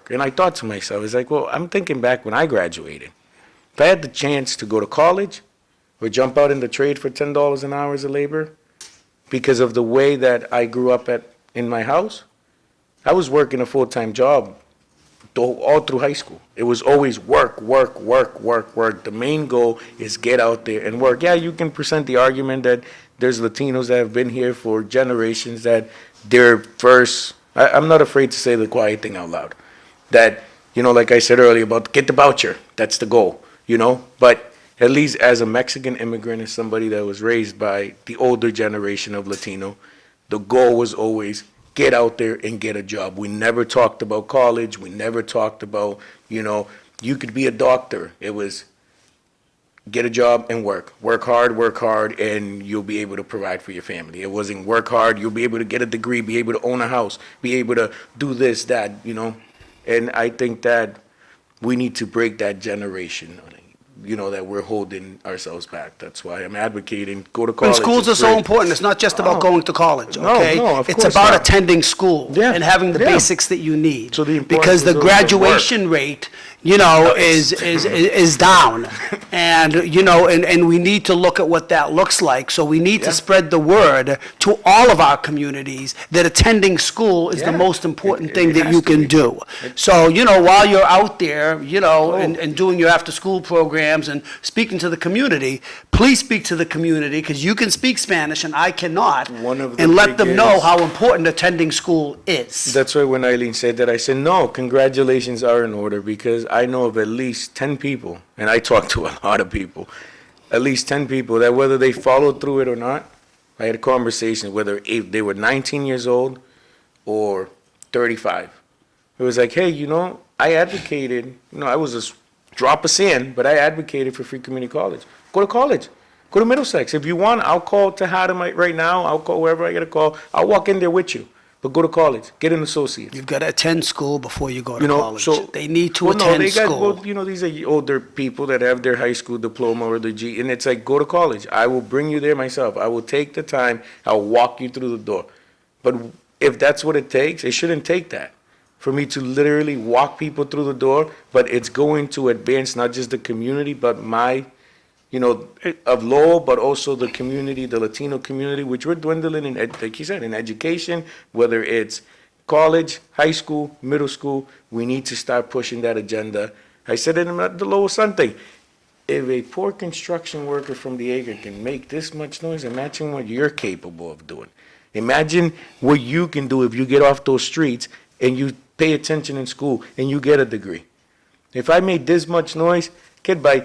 And I thought to myself, it's like, well, I'm thinking back when I graduated. If I had the chance to go to college or jump out in the trade for $10 an hour as a laborer, because of the way that I grew up in my house, I was working a full-time job all through high school. It was always work. The main goal is get out there and work. Yeah, you can present the argument that there's Latinos that have been here for generations, that they're first, I'm not afraid to say the quiet thing out loud, that, like I said earlier about get the voucher, that's the goal, but at least as a Mexican immigrant, as somebody that was raised by the older generation of Latino, the goal was always get out there and get a job. We never talked about college. We never talked about, you could be a doctor. It was get a job and work. Work hard, and you'll be able to provide for your family. It wasn't work hard, you'll be able to get a degree, be able to own a house, be able to do this, that, And I think that we need to break that generation, that we're holding ourselves back. That's why I'm advocating, go to college. And schools are It's so great. important. It's not just about going to college, No, okay? no, of It's course about not. attending school Yeah, and having the yeah. basics that you need. So the importance Because the is always at work. graduation rate, is down. And, and we need to look at what that looks like. So we need to Yeah. spread the word to all of our communities that attending school is the Yeah. most important It thing that has you to can be. do. So, while you're out there, and Oh. doing your after-school programs and speaking to the community, please speak to the community, because you can speak Spanish and I cannot. One of the And let them know biggest- how important attending school is. That's why when Eileen said that, I said, no, congratulations are in order, because I know of at least 10 people, and I talk to a lot of people, at least 10 people that whether they followed through it or not, I had a conversation, whether they were 19 years old or 35. It was like, hey, I advocated, I was a drop of sand, but I advocated for free community college. Go to college. Go to Middlesex. If you want, I'll call Tejada right now. I'll call wherever I get a call. I'll walk in there with you. but go to college, get an associate. You've got to attend school before you go to You know, college. so They need to well, no, attend they got, school. well, you know, these are older people that have their high school diploma or the G, and it's like, go to college. I will bring you there myself. I will take the time. I'll walk you through the door. But if that's what it takes, it shouldn't take that for me to literally walk people through the door. But it's going to advance not just the community, but my, you know, of Lowell, but also the community, the Latino community, which we're dwindling in, like you said, in education, whether it's college, high school, middle school, we need to start pushing that agenda. I said it in the Lowell Sun thing. If a poor construction worker from the acre can make this much noise, imagine what you're capable of doing. Imagine what you can do if you get off those streets and you pay attention in school and you get a degree. If I made this much noise, kid, by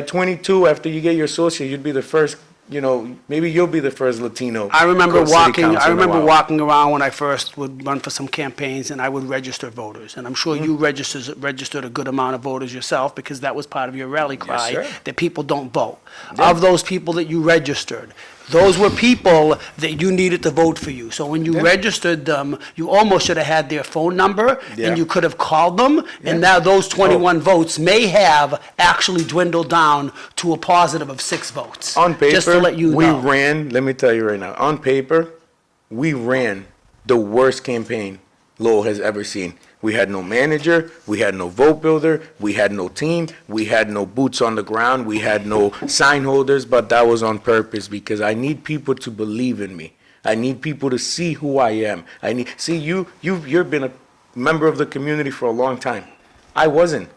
22, after you get your associate, you'd be the first, you know, maybe you'll be the first Latino. I remember city walking. council I in a remember while. walking around when I first would run for some campaigns, and I would register voters. And I'm sure you registered a good amount of voters yourself, because that was part of your rally cry, sir. that people don't vote. Of those people that you registered, those were people that you needed to vote for you. So when you Yeah. registered them, you almost should have had their phone number, Yeah. and you could have called them. Yeah. And now those 21 votes may have actually dwindled down to a positive of 6 votes. On paper, just to let you we know. ran, let me tell you right now, on paper, we ran the worst campaign Lowell has ever seen. We had no manager, we had no vote builder, we had no team, we had no boots on the ground, we had no sign holders, but that was on purpose because I need people to believe in me. I need people to see who I am. See, you've been a member of the community for a long time. I wasn't.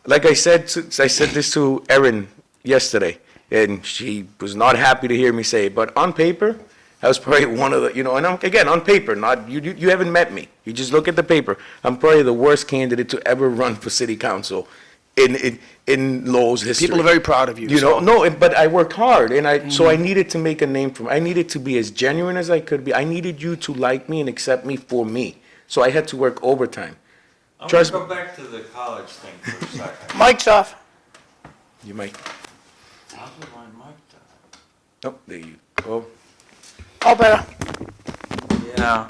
Like I said this to Erin yesterday, and she was not happy to hear me say it, but on paper, I was probably one of the, you know, and again, on paper, not, you haven't met me. You just look at the paper. I'm probably the worst candidate to ever run for city council in Lowell's history. People are very proud of you. You know, so- no, but I worked hard, and so I needed to make a name for me. I needed to be as genuine as I could be. I needed you to like me and accept me for me. So I had to work overtime. I'm Trust gonna go back to the college thing for a second. Mike's off. You might, How did my mic die? oh, there you go. All better. Yeah.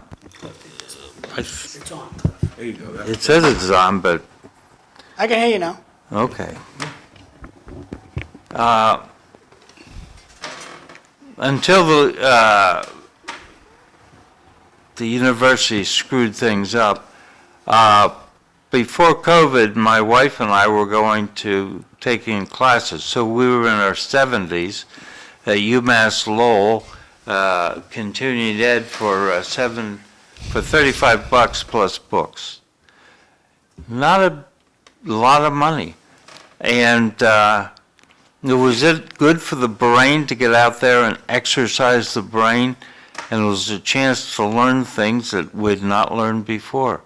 It's on. There you go. It says it's on, but, I can hear you now. okay. Until the university screwed things up, before COVID, my wife and I were going to taking classes. So we were in our 70s at UMass Lowell, continuing ed for $35 plus books. Not a lot of money. And was it good for the brain to get out there and exercise the brain? And it was a chance to learn things that we'd not learned before.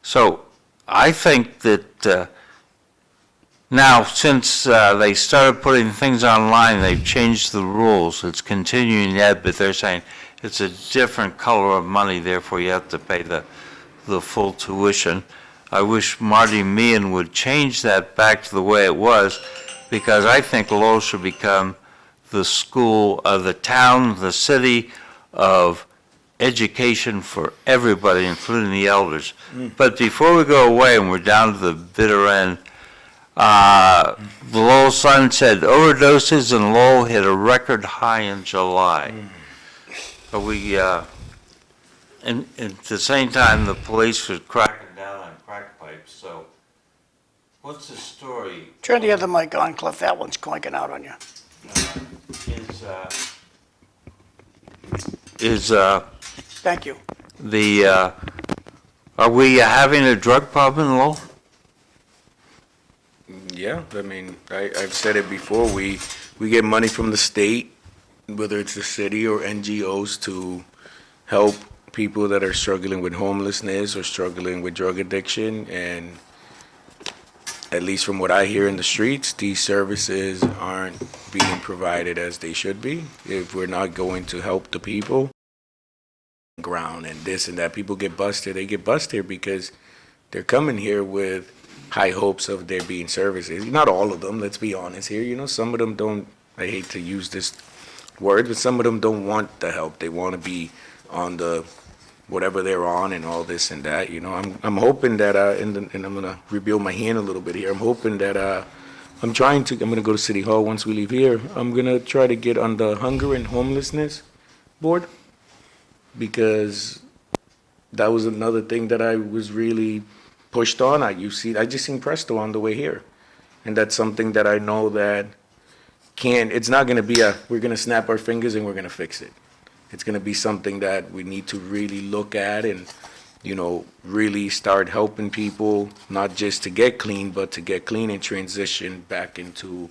So I think that now, since they started putting things online, they've changed the rules. It's continuing ed, but they're saying it's a different color of money, therefore you have to pay the full tuition. I wish Marty Meehan would change that back to the way it was, because I think Lowell should become the school of the town, the city of education for everybody, including the elders. But before we go away, and we're down to the bitter end, the Lowell Sun said overdoses in Lowell hit a record high in July. But we, and at the same time, the police was cracking down on crack pipes, so what's the story? Turn the other mic on, Cliff. That one's clanking out on you. Is Thank you. are we having a drug problem in Lowell? Yeah, I mean, I've said it before, we get money from the state, whether it's the city or NGOs, to help people that are struggling with homelessness or struggling with drug addiction, and at least from what I hear in the streets, these services aren't being provided as they should be. If we're not going to help the people, ground and this and that, people get busted, they get busted because they're coming here with high hopes of there being services. Not all of them, let's be honest here. You know, some of them don't, I hate to use this word, but some of them don't want the help. They want to be on the whatever they're on and all this and that. You know, I'm hoping that and I'm gonna rebuild my hand a little bit here. I'm hoping that I'm gonna go to City Hall once we leave here. I'm gonna try to get on the hunger and homelessness board, because that was another thing that I was really pushed on. I just seen Presto on the way here, and that's something that I know that it's not gonna be we're gonna snap our fingers and we're gonna fix it. It's gonna be something that we need to really look at and, you know, really start helping people, not just to get clean, but to get clean and transition back into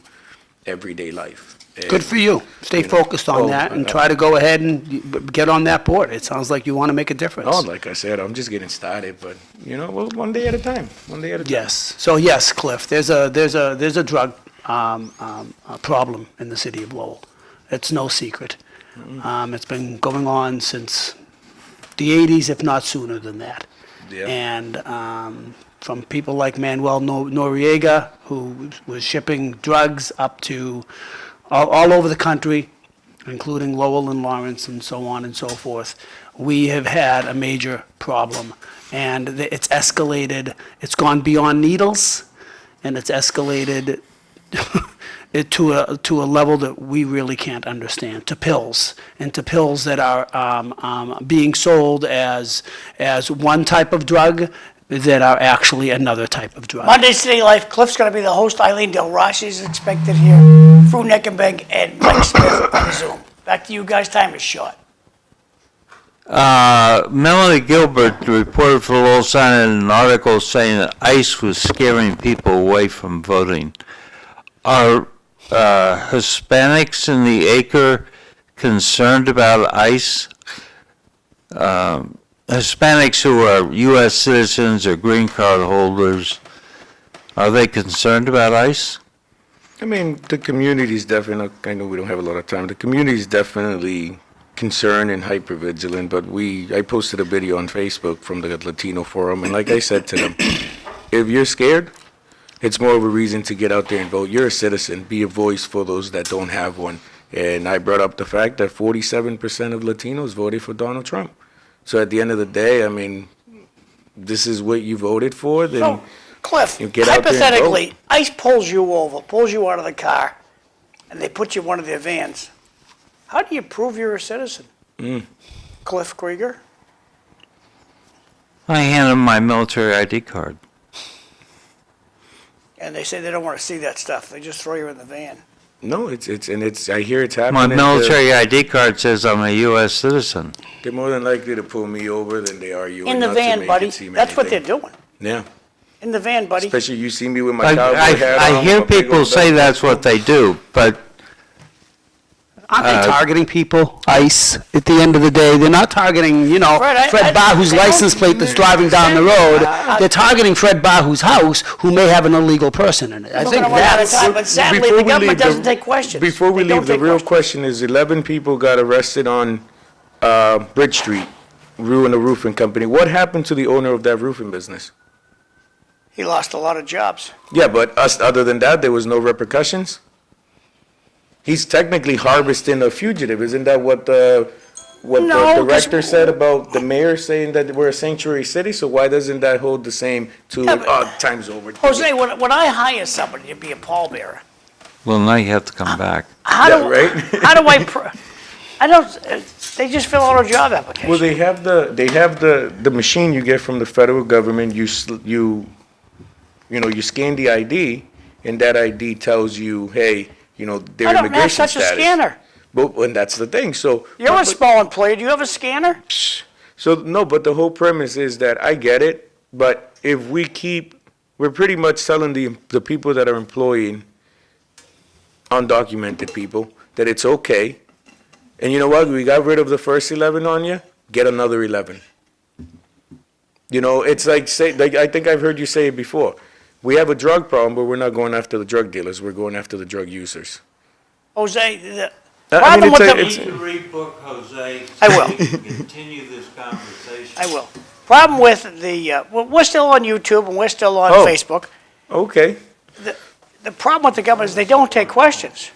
everyday life. Good for you. Stay focused on that and try to go ahead and get on that board. It sounds like you want to make a difference. Oh, like I said, I'm just getting started, but, you know, well, one day at a time, one day at a time. Yes. So yes, Cliff, there's a drug problem in the city of Lowell. It's no secret. It's been going on since the 80s, if not sooner than that. Yeah. And from people like Manuel Noriega, who was shipping drugs up to all over the country, including Lowell and Lawrence and so on and so forth, we have had a major problem. And it's escalated, it's gone beyond needles, and it's escalated to a level that we really can't understand, to pills, and to pills that are being sold as one type of drug that are actually another type of drug. Monday City Life, Cliff's gonna be the host, Eileen Delrossi is expected here, Fru Neckenbeck and Mike Smith on Zoom. Back to you guys, time is short. Melanie Gilbert reported for the Lowell Sun in an article saying that ICE was scaring people away from voting. Are Hispanics in the Acre concerned about ICE? Hispanics who are U.S. citizens or green card holders, are they concerned about ICE? I mean, the community's definitely, I know we don't have a lot of time, the community's definitely concerned and hyper-vigilant, but I posted a video on Facebook from the Latino Forum, and like I said to them, if you're scared, it's more of a reason to get out there and vote. You're a citizen, be a voice for those that don't have one. And I brought up the fact that 47% of Latinos voted for Donald Trump. So at the end of the day, I mean, this is what you voted for, then So, Cliff, you get out there and vote. hypothetically, ICE pulls you over, pulls you out of the car, and they put you in one of their vans. How do you prove you're a citizen? Cliff Krieger? I hand them my military ID card. And they say they don't want to see that stuff. They just throw you in the van. No, I hear it's My happening. military ID card says I'm a U.S. citizen. They're more than likely to pull me over than they are you. In the van, buddy. That's what they're doing. Yeah, In the van, buddy. especially you see me with my cowboy hat on. I hear my big people old say belt. that's what they do, but Aren't they targeting people, ICE, at the end of the day? They're not targeting, Fred, Fred Bahou's I don't- license plate that's driving down the road. They're targeting Fred Bahou's house, who may have an illegal person in it. I We're think gonna run out of that's, time, but sadly, Before the we government leave, doesn't take questions. Before we They don't leave, the take real questions. question is 11 people got arrested on Bridge Street, ruined a roofing company. What happened to the owner of that roofing business? He lost a lot of jobs. Yeah, but other than that, there was no repercussions? He's technically harvesting a fugitive. Isn't that what the No, 'cause- director said about the mayor saying that we're a sanctuary city? So why doesn't that hold the same to, Yeah, but- time's over? Jose, when I hire somebody to be a pallbearer, well, now you have to come back. how Yeah, do, right? how do I don't, they just fill out a job Well, application. they have the machine you get from the federal government. You scan the ID, and that ID tells you, hey, their I don't have immigration such a status. scanner. But, and that's the thing, so. You're a small employee, do you have a scanner? So, no, but the whole premise is that I get it, but if we're pretty much telling the people that are employing undocumented people that it's okay. And you know what? We got rid of the first 11 on you, get another 11. It's like, I think I've heard you say it before. We have a drug problem, but we're not going after the drug dealers, we're going after the drug users. Jose, the I problem mean, with it's the, to read book, Jose. I will. Continue this conversation. I will. Problem with we're still on YouTube and we're still on Oh. Facebook. Okay. The problem with the government is they don't take questions.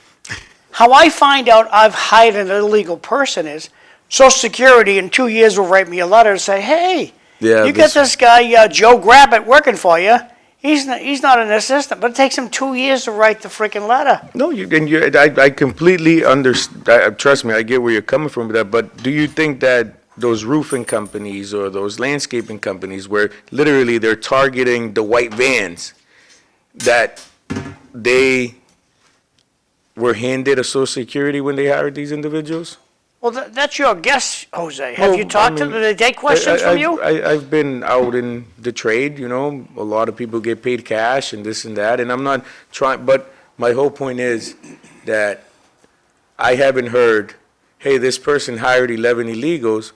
How I find out I've hired an illegal person is Social Security in 2 years will write me a letter and say, hey, Yeah, you get this guy, Joe Grabbit, working for you. He's not an assistant, but it takes him 2 years to write the freaking letter. No, I completely understand. Trust me, I get where you're coming from with that. But do you think that those roofing companies or those landscaping companies, where literally they're targeting the white vans, that they were handed a Social Security when they hired these individuals? Well, that's your guess, Jose. Have Well, you talked to I mean, them? Did they take questions from you? I've been out in the trade, you know, a lot of people get paid cash and this and that, and I'm not trying, but my whole point is that I haven't heard, hey, this person hired 11 illegals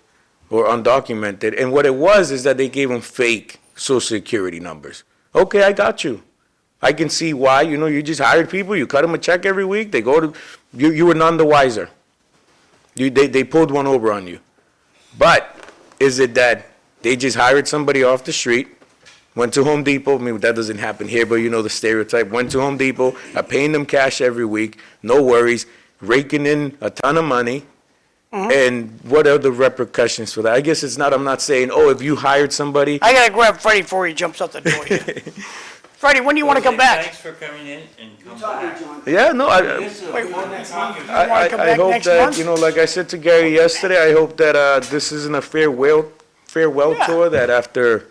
or undocumented, and what it was is that they gave them fake Social Security numbers. Okay, I got you. I can see why, you know, you just hired people, you cut them a check every week, they go to, you were none the wiser. They pulled one over on you. But is it that they just hired somebody off the street, went to Home Depot, I mean, that doesn't happen here, but you know the stereotype, went to Home Depot, are paying them cash every week, no worries, raking in a ton of money, and what are the repercussions for that? I guess it's not, I'm not saying, oh, if you hired somebody, I gotta grab Freddie before he jumps out the door here. Freddie, when do you wanna come back? Thanks for coming in and come back. yeah, no, Wait, you wanna come I back hope next that, month? you know, like I said to Gary yesterday, I hope that this isn't a farewell Yeah. tour, that after,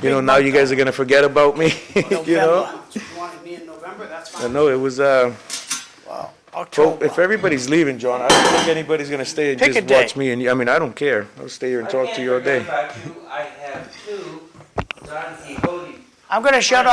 you know, now you guys are gonna forget about me, you know? You wanted me in November, that's I know, it was, Wow, October. if everybody's leaving, John, I don't think anybody's gonna stay and Pick a just day. watch me, and, I mean, I don't care, I'll stay here and talk to you all day. I have two Don Quixote I'm gonna shut off.